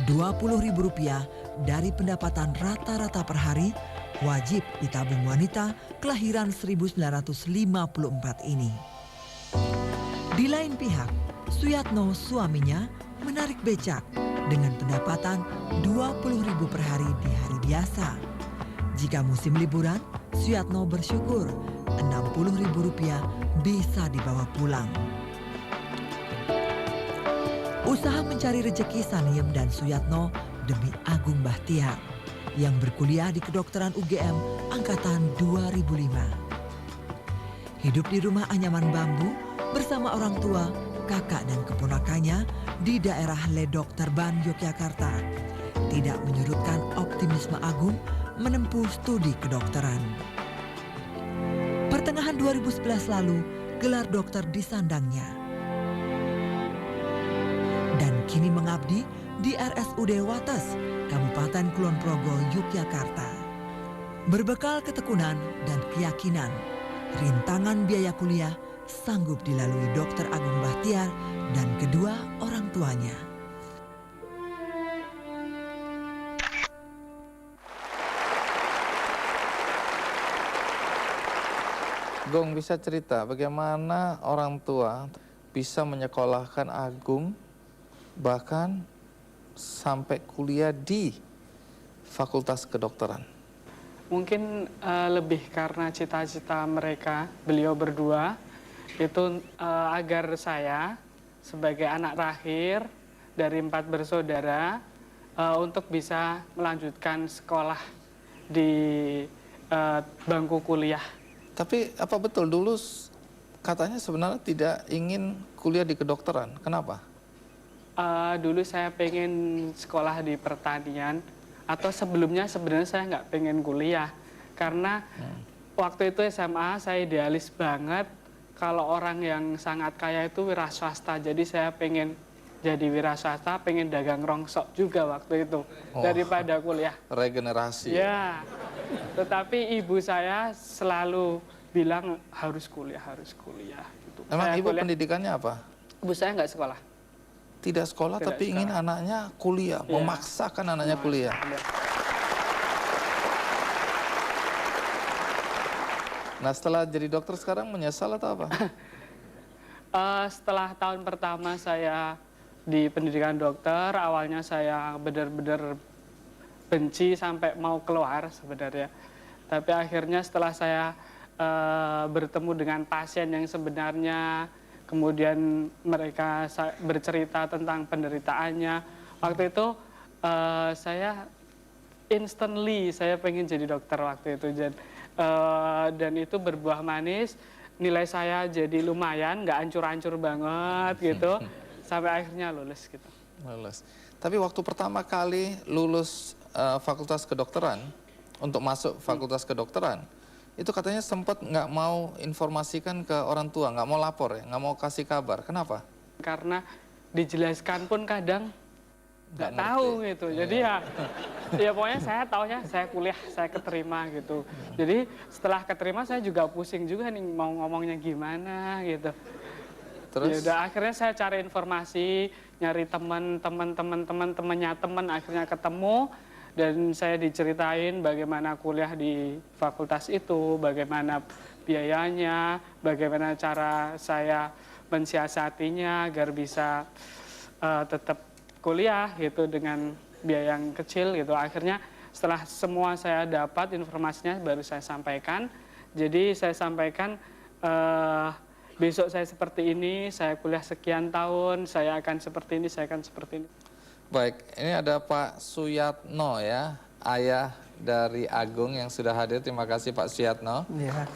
Rp20.000 dari pendapatan rata-rata per hari wajib ditabung wanita kelahiran 1954 ini. Di lain pihak, Suyatno suaminya menarik becak dengan pendapatan Rp20.000 per hari di hari biasa. Jika musim liburan, Suyatno bersyukur Rp60.000 bisa dibawa pulang. Usaha mencari rejeki Saniem dan Suyatno demi Agung Bakhtiar yang berkuliah di kedokteran UGM angkatan 2005. Hidup di rumah anyaman bambu bersama orang tua, kakak dan keponakannya di daerah Ledok Terban, Yogyakarta tidak menyurutkan optimisme Agung menempuh studi kedokteran. Pertengahan 2011 lalu, gelar dokter disandangnya. Dan kini mengabdi di RSUD Wates, Kabupaten Kulon Progo, Yogyakarta. Berbekal ketekunan dan keyakinan, rintangan biaya kuliah sanggup dilalui Dr. Agung Bakhtiar dan kedua orang tuanya. Gong, bisa cerita bagaimana orang tua bisa menyekolahkan Agung bahkan sampai kuliah di Fakultas Kedokteran? Mungkin lebih karena cita-cita mereka, beliau berdua, itu agar saya sebagai anak terakhir dari 4 bersaudara untuk bisa melanjutkan sekolah di bangku kuliah. Tapi apa betul dulu katanya sebenarnya tidak ingin kuliah di kedokteran? Kenapa? Dulu saya pengen sekolah di pertanian, atau sebelumnya sebenarnya saya nggak pengen kuliah. Karena waktu itu SMA saya idealis banget kalau orang yang sangat kaya itu wira swasta. Jadi saya pengen jadi wira swasta, pengen dagang rongsok juga waktu itu daripada kuliah. Regenerasi. Ya, tetapi ibu saya selalu bilang harus kuliah, harus kuliah. Gitu. Emang saya ibu kuliah, pendidikannya apa? ibu saya nggak sekolah. Tidak sekolah Tidak tapi ingin anaknya kuliah, Ya. memaksakan anaknya kuliah. Nah setelah jadi dokter sekarang menyesal atau apa? Setelah tahun pertama saya di pendidikan dokter, awalnya saya benar-benar benci sampai mau keluar sebenarnya. Tapi akhirnya setelah saya bertemu dengan pasien yang sebenarnya, kemudian mereka bercerita tentang penderitaannya. Waktu itu saya instantly saya pengen jadi dokter waktu itu. Dan itu berbuah manis, nilai saya jadi lumayan, nggak hancur-hancur banget gitu, sampai akhirnya lulus gitu. Lulus. Tapi waktu pertama kali lulus Fakultas Kedokteran, untuk masuk Fakultas Kedokteran, itu katanya sempat nggak mau informasikan ke orang tua, nggak mau lapor ya, nggak mau kasih kabar. Kenapa? Karena dijelaskan pun kadang nggak tahu gitu. Jadi ya pokoknya saya taunya saya kuliah, saya keterima gitu. Jadi setelah keterima saya juga pusing juga nih mau ngomongnya gimana gitu. Terus? Ya udah akhirnya saya cari informasi, nyari temennya temen, akhirnya ketemu Dan saya diceritain bagaimana kuliah di fakultas itu, bagaimana biayanya, bagaimana cara saya mensiasatinya agar bisa tetap kuliah gitu dengan biaya yang kecil gitu. Akhirnya setelah semua saya dapat informasinya baru saya sampaikan. Jadi saya sampaikan besok saya seperti ini, saya kuliah sekian tahun, saya akan seperti ini, saya akan seperti ini. Baik, ini ada Pak Suyatno ya, ayah dari Agung yang sudah hadir. Terima kasih Pak Suyatno. Ya.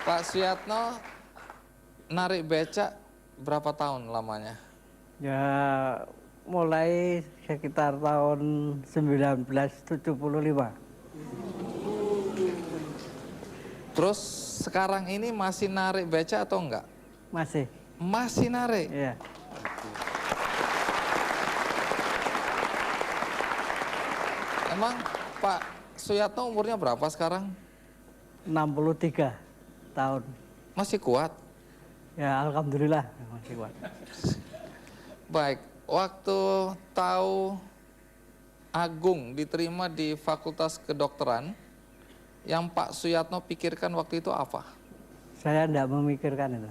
Pak Suyatno narik becak berapa tahun lamanya? Ya, mulai sekitar tahun 1975. Terus sekarang ini masih narik becak atau enggak? Masih. Masih narik? Iya. Emang Pak Suyatno umurnya berapa sekarang? 63 tahun. Masih kuat? Ya, alhamdulillah masih kuat. Baik, waktu tahu Agung diterima di Fakultas Kedokteran, yang Pak Suyatno pikirkan waktu itu apa? Saya tidak memikirkan itu.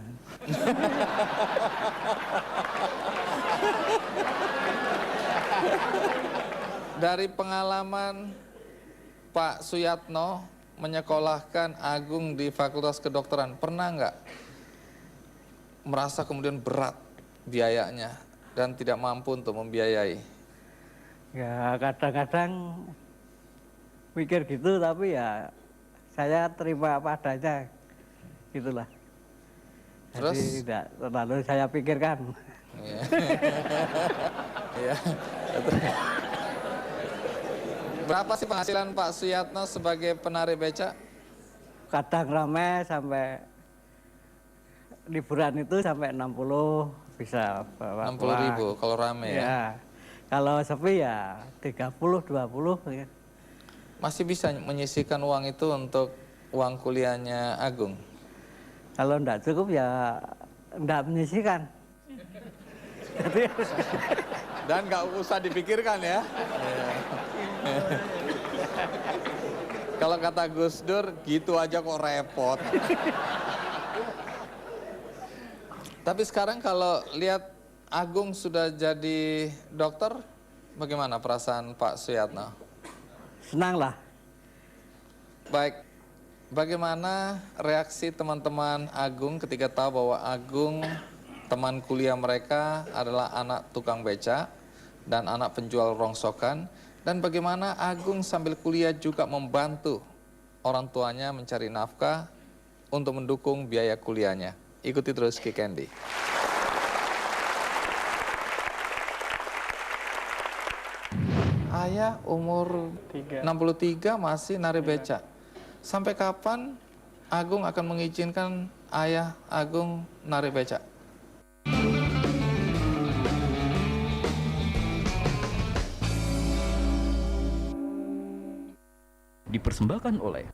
Dari pengalaman Pak Suyatno menyekolahkan Agung di Fakultas Kedokteran, pernah nggak merasa kemudian berat biayanya dan tidak mampu untuk membiayai? Ya, kadang-kadang mikir gitu, tapi ya saya terima apa adanya. Gitulah. Terus? Jadi tidak terlalu saya pikirkan. Iya. Iya. Berapa sih penghasilan Pak Suyatno sebagai penarik becak? Kadang ramai sampai liburan itu sampai 60 bisa bawa 60.000 kalau rame ya. Kalau sepi ya 30, 20 ya. Masih bisa menyisihkan uang itu untuk uang kuliahnya Agung? Kalau enggak cukup ya enggak menyisihkan. Dan nggak usah dipikirkan ya. Kalau kata Gus Dur, gitu aja kok repot. Tapi sekarang kalau lihat Agung sudah jadi dokter, bagaimana perasaan Pak Suyatno? Senang lah. Baik, bagaimana reaksi teman-teman Agung ketika tahu bahwa Agung, teman kuliah mereka adalah anak tukang becak dan anak penjual rongsokan, dan bagaimana Agung sambil kuliah juga membantu orang tuanya mencari nafkah untuk mendukung biaya kuliahnya. Ikuti terus Ki Candy. Ayah umur 63 masih narik becak. Sampai kapan Agung akan mengizinkan ayah Agung narik becak? Dipersembahkan oleh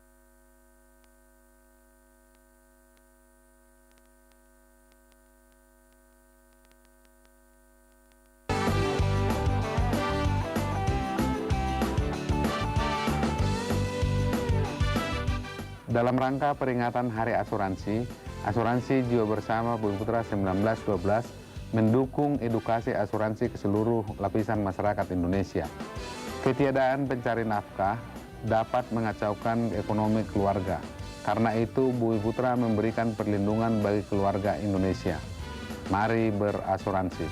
Dalam rangka peringatan Hari Asuransi, Asuransi Jiwa Bersama Bumi Putra 1912 mendukung edukasi asuransi ke seluruh lapisan masyarakat Indonesia. Ketiadaan pencari nafkah dapat mengacaukan ekonomi keluarga. Karena itu, Bumi Putra memberikan perlindungan bagi keluarga Indonesia. Mari berasuransi.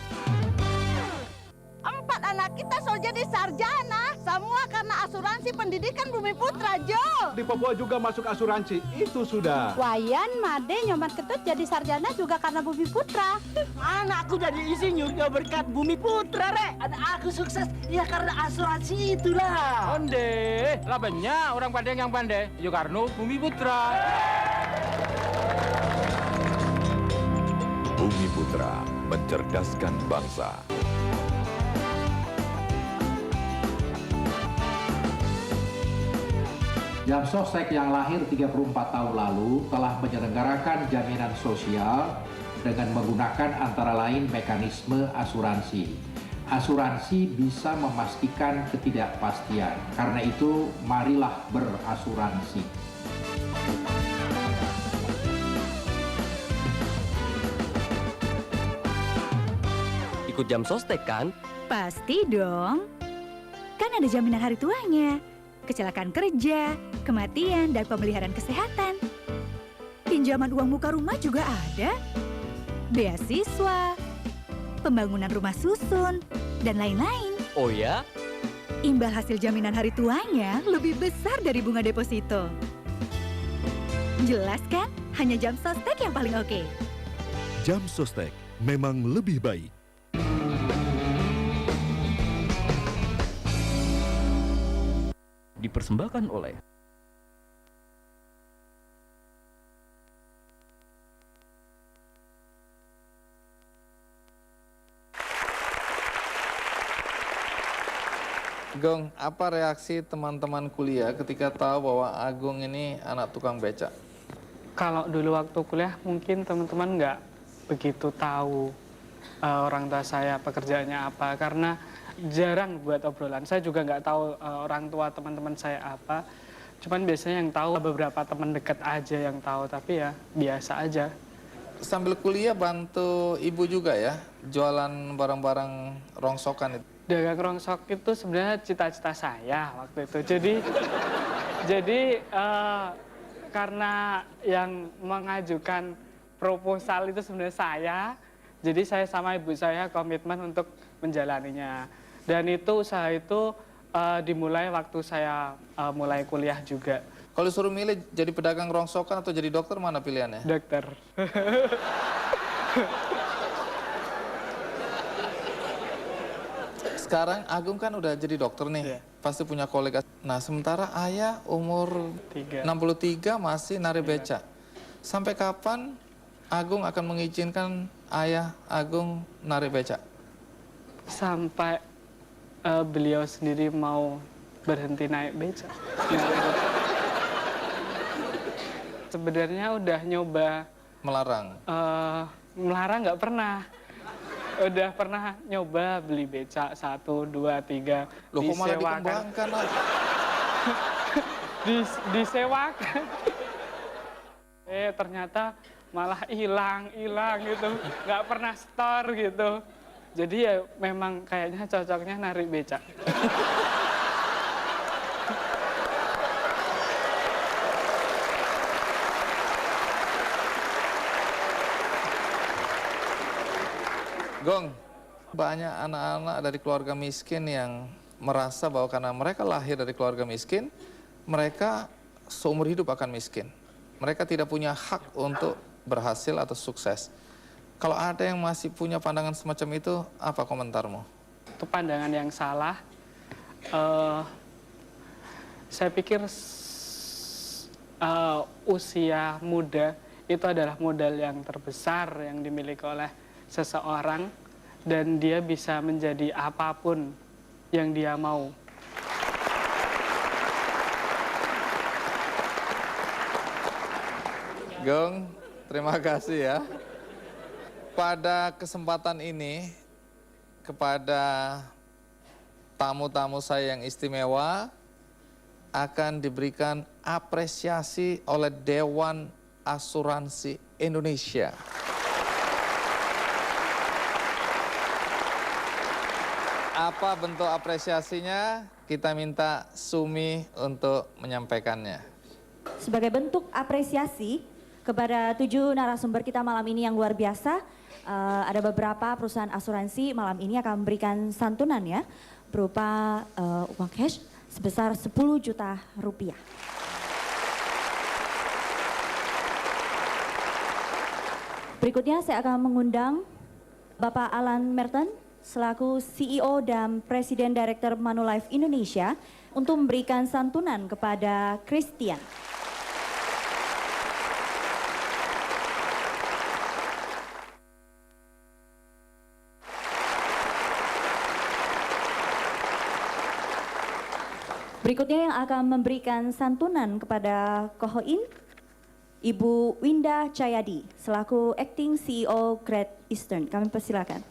4 anak kita soal jadi sarjana, semua karena asuransi pendidikan Bumi Putra, Jo. Di Papua juga masuk asuransi, itu sudah. Wayan, Made, Nyoman Ketut jadi sarjana juga karena Bumi Putra. Anakku jadi insinyur ya berkat Bumi Putra, Rek. Ada aku sukses ya karena asuransi itulah. Onde, labannya orang pandai yang pandai, yo karena Bumi Putra. Bumi Putra, mencerdaskan bangsa. Jamsostek yang lahir 34 tahun lalu telah menyelenggarakan jaminan sosial dengan menggunakan antara lain mekanisme asuransi. Asuransi bisa memastikan ketidakpastian. Karena itu, marilah berasuransi. Ikut jam sostek kan? Pasti dong. Kan ada jaminan hari tuanya, kecelakaan kerja, kematian, dan pemeliharaan kesehatan. Pinjaman uang muka rumah juga ada. Beasiswa, pembangunan rumah susun, dan lain-lain. Oh ya? Imbal hasil jaminan hari tuanya lebih besar dari bunga deposito. Jelas kan? Hanya jam sostek yang paling oke. Jam sostek memang lebih baik. Dipersembahkan oleh Gong, apa reaksi teman-teman kuliah ketika tahu bahwa Agung ini anak tukang becak? Kalau dulu waktu kuliah mungkin teman-teman nggak begitu tahu orang tua saya pekerjaannya apa, karena jarang buat obrolan. Saya juga nggak tahu orang tua teman-teman saya apa. Cuman biasanya yang tahu beberapa teman dekat aja yang tahu, tapi ya biasa aja. Sambil kuliah bantu ibu juga ya, jualan barang-barang rongsokan itu? Dagang rongsok itu sebenarnya cita-cita saya waktu itu. Jadi karena yang mengajukan proposal itu sebenarnya saya, jadi saya sama ibu saya komitmen untuk menjalaninya. Dan itu usaha itu dimulai waktu saya mulai kuliah juga. Kalau suruh milih jadi pedagang rongsokan atau jadi dokter, mana pilihannya? Dokter. Sekarang Agung kan udah jadi dokter nih, pasti punya kolega. Nah, sementara ayah umur 63 masih narik becak. Sampai kapan Agung akan mengizinkan ayah Agung narik becak? Sampai beliau sendiri mau berhenti naik becak. Sebenarnya udah nyoba melarang. Melarang nggak pernah. Udah pernah nyoba beli becak 1, 2, 3. Loh, kok malah dikembangkan? Disewakan. Ternyata malah hilang gitu. Nggak pernah store gitu. Jadi ya memang kayaknya cocoknya narik becak. Gong, banyak anak-anak dari keluarga miskin yang merasa bahwa karena mereka lahir dari keluarga miskin, mereka seumur hidup akan miskin. Mereka tidak punya hak untuk berhasil atau sukses. Kalau ada yang masih punya pandangan semacam itu, apa komentarmu? Itu pandangan yang salah. Saya pikir usia muda itu adalah modal yang terbesar yang dimiliki oleh seseorang, dan dia bisa menjadi apapun yang dia mau. Gong, terima kasih ya. Pada kesempatan ini, kepada tamu-tamu saya yang istimewa, akan diberikan apresiasi oleh Dewan Asuransi Indonesia. Apa bentuk apresiasinya? Kita minta Sumi untuk menyampaikannya. Sebagai bentuk apresiasi kepada 7 narasumber kita malam ini yang luar biasa, ada beberapa perusahaan asuransi malam ini akan memberikan santunan ya, berupa uang cash sebesar 10 juta rupiah. Berikutnya saya akan mengundang Bapak Alan Merton selaku CEO dan Presiden Direktur Manulife Indonesia untuk memberikan santunan kepada Christian. Berikutnya yang akan memberikan santunan kepada Ko Ho In Ibu Winda Cahyadi selaku Acting CEO Great Eastern. Kami persilakan.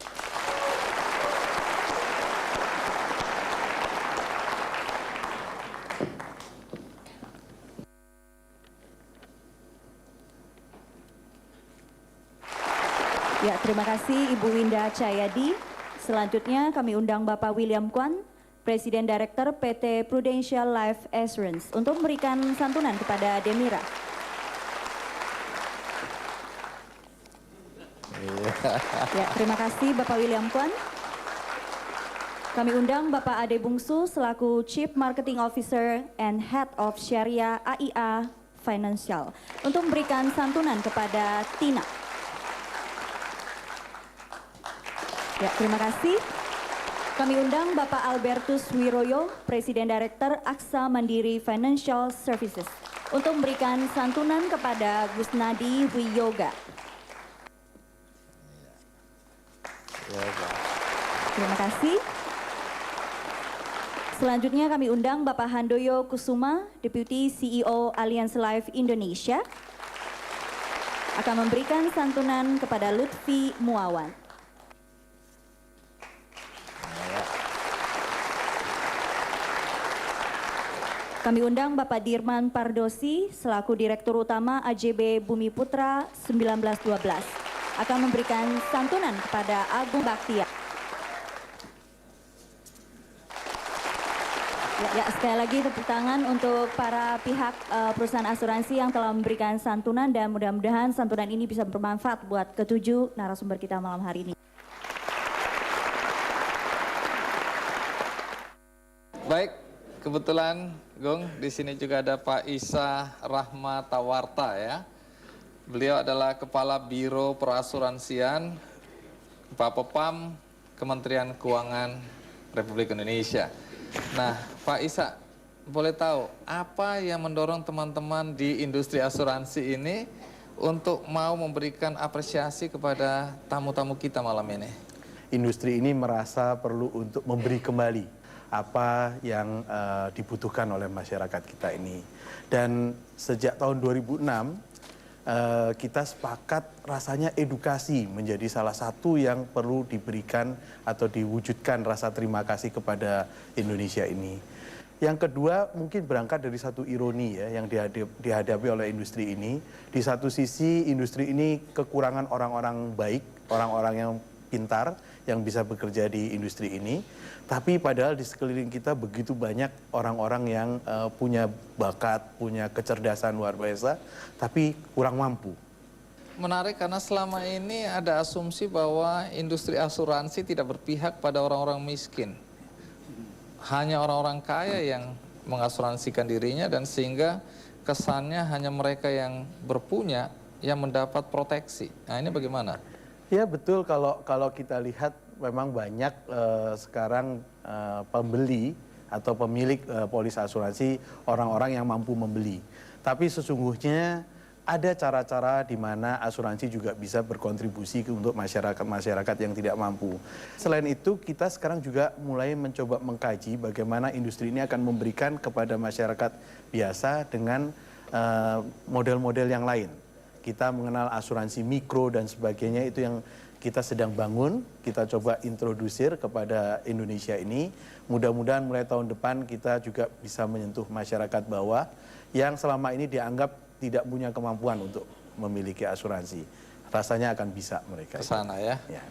Ya, terima kasih Ibu Winda Cahyadi. Selanjutnya kami undang Bapak William Kwan, Presiden Direktur PT Prudential Life Assurance untuk memberikan santunan kepada Demira. Ya, terima kasih Bapak William Kwan. Kami undang Bapak Ade Bungsu selaku Chief Marketing Officer and Head of Syariah AIA Financial untuk memberikan santunan kepada Tina. Ya, terima kasih. Kami undang Bapak Albertus Wiroyo, Presiden Direktur Aksa Mandiri Financial Services untuk memberikan santunan kepada Gusnadi Wiyoga. Terima kasih. Selanjutnya kami undang Bapak Handoyo Kusuma, Deputy CEO Allianz Life Indonesia, akan memberikan santunan kepada Lutfi Muawan. Kami undang Bapak Dirman Pardosi selaku Direktur Utama AJB Bumi Putra 1912 akan memberikan santunan kepada Agung Baktia. Ya, sekali lagi tepuk tangan untuk para pihak perusahaan asuransi yang telah memberikan santunan dan mudah-mudahan santunan ini bisa bermanfaat buat ketujuh narasumber kita malam hari ini. Baik, kebetulan Gong, di sini juga ada Pak Isa Rahmatawarta ya. Beliau adalah Kepala Biro Perasuransian Bapepam Kementerian Keuangan Republik Indonesia. Nah, Pak Isa, boleh tahu apa yang mendorong teman-teman di industri asuransi ini untuk mau memberikan apresiasi kepada tamu-tamu kita malam ini? Industri ini merasa perlu untuk memberi kembali apa yang dibutuhkan oleh masyarakat kita ini. Dan sejak tahun 2006 kita sepakat rasanya edukasi menjadi salah satu yang perlu diberikan atau diwujudkan rasa terima kasih kepada Indonesia ini. Yang kedua mungkin berangkat dari satu ironi ya yang dihadapi oleh industri ini. Di satu sisi industri ini kekurangan orang-orang baik, orang-orang yang pintar yang bisa bekerja di industri ini. Tapi padahal di sekeliling kita begitu banyak orang-orang yang punya bakat, punya kecerdasan luar biasa, tapi kurang mampu. Menarik karena selama ini ada asumsi bahwa industri asuransi tidak berpihak pada orang-orang miskin. Hanya orang-orang kaya yang mengasuransikan dirinya dan sehingga kesannya hanya mereka yang berpunya yang mendapat proteksi. Nah ini bagaimana? Ya betul, kalau kita lihat memang banyak sekarang pembeli atau pemilik polis asuransi orang-orang yang mampu membeli. Tapi sesungguhnya ada cara-cara di mana asuransi juga bisa berkontribusi untuk masyarakat yang tidak mampu. Selain itu kita sekarang juga mulai mencoba mengkaji bagaimana industri ini akan memberikan kepada masyarakat biasa dengan model-model yang lain. Kita mengenal asuransi mikro dan sebagainya, itu yang kita sedang bangun, kita coba introdusir kepada Indonesia ini. Mudah-mudahan mulai tahun depan kita juga bisa menyentuh masyarakat bawah yang selama ini dianggap tidak punya kemampuan untuk memiliki asuransi. Rasanya akan bisa mereka. Ke sana ya. Ya.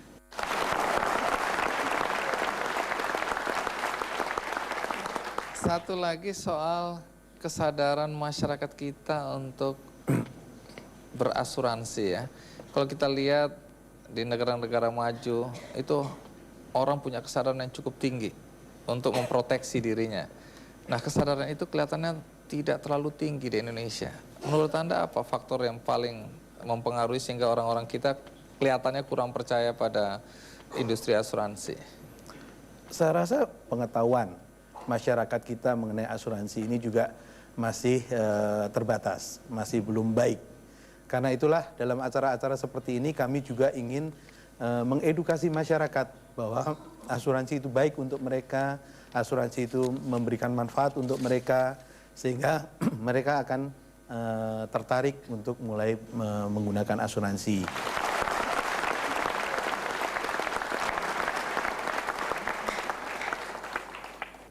Satu lagi soal kesadaran masyarakat kita untuk berasuransi ya. Kalau kita lihat di negara-negara maju itu orang punya kesadaran yang cukup tinggi untuk memproteksi dirinya. Nah kesadaran itu kelihatannya tidak terlalu tinggi di Indonesia. Menurut Anda apa faktor yang paling mempengaruhi sehingga orang-orang kita kelihatannya kurang percaya pada industri asuransi? Saya rasa pengetahuan masyarakat kita mengenai asuransi ini juga masih terbatas, masih belum baik. Karena itulah dalam acara-acara seperti ini kami juga ingin mengedukasi masyarakat bahwa asuransi itu baik untuk mereka, asuransi itu memberikan manfaat untuk mereka, sehingga mereka akan tertarik untuk mulai menggunakan asuransi.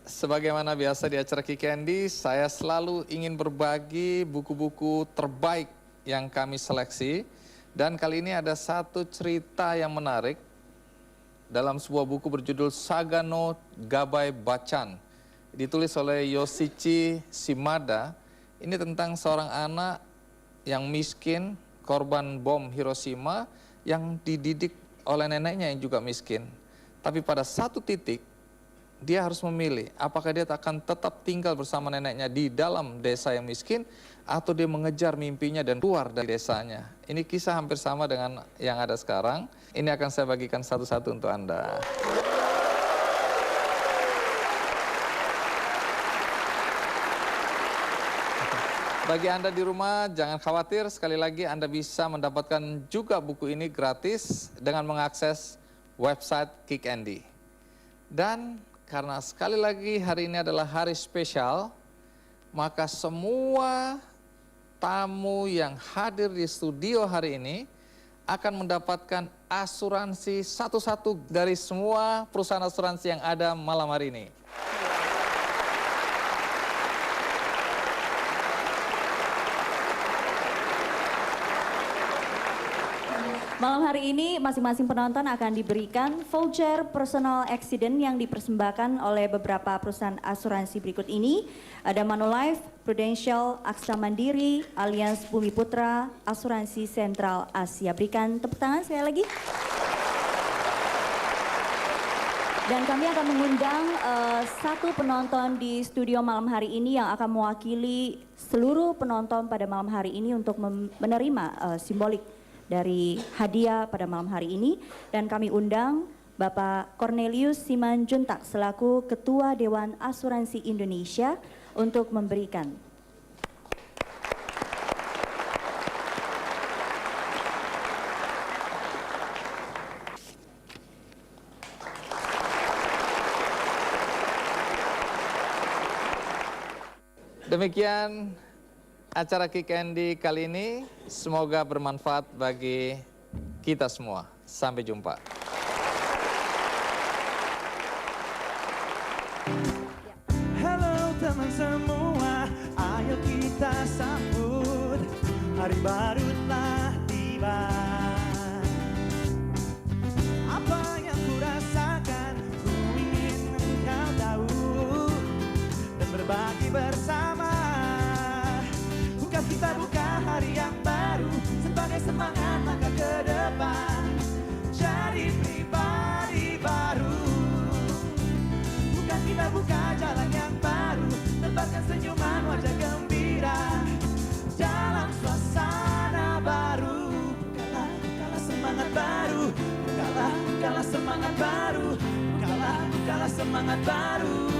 Sebagaimana biasa di acara Kick Andy, saya selalu ingin berbagi buku-buku terbaik yang kami seleksi. Dan kali ini ada satu cerita yang menarik dalam sebuah buku berjudul Saga no Gabai Bachan. Ditulis oleh Yoshichi Shimada. Ini tentang seorang anak yang miskin, korban bom Hiroshima, yang dididik oleh neneknya yang juga miskin. Tapi pada satu titik, dia harus memilih apakah dia akan tetap tinggal bersama neneknya di dalam desa yang miskin atau dia mengejar mimpinya dan keluar dari desanya. Ini kisah hampir sama dengan yang ada sekarang. Ini akan saya bagikan satu-satu untuk Anda. Bagi Anda di rumah, jangan khawatir. Sekali lagi Anda bisa mendapatkan juga buku ini gratis dengan mengakses website Kick Andy. Dan karena sekali lagi hari ini adalah hari spesial, maka semua tamu yang hadir di studio hari ini akan mendapatkan asuransi satu-satu dari semua perusahaan asuransi yang ada malam hari ini. Malam hari ini masing-masing penonton akan diberikan voucher personal accident yang dipersembahkan oleh beberapa perusahaan asuransi berikut ini. Ada Manulife, Prudential, Aksa Mandiri, Allianz Bumi Putra, Asuransi Sentral Asia. Berikan tepuk tangan sekali lagi. Dan kami akan mengundang satu penonton di studio malam hari ini yang akan mewakili seluruh penonton pada malam hari ini untuk menerima simbolik dari hadiah pada malam hari ini. Dan kami undang Bapak Cornelius Simanjuntak selaku Ketua Dewan Asuransi Indonesia untuk memberikan. Demikian acara Kick Andy kali ini, semoga bermanfaat bagi kita semua. Sampai jumpa. Halo teman semua, ayo kita sambut hari baru telah tiba. Apa yang ku rasakan, ku ingin engkau tahu dan berbagi bersama. Kita buka hari yang baru sebagai semangat langkah ke depan, jadi pribadi baru. Bukan kita buka jalan yang baru, tebarkan senyuman wajah gembira dalam suasana baru. Bukalah semangat baru, bukalah semangat baru, bukalah semangat baru.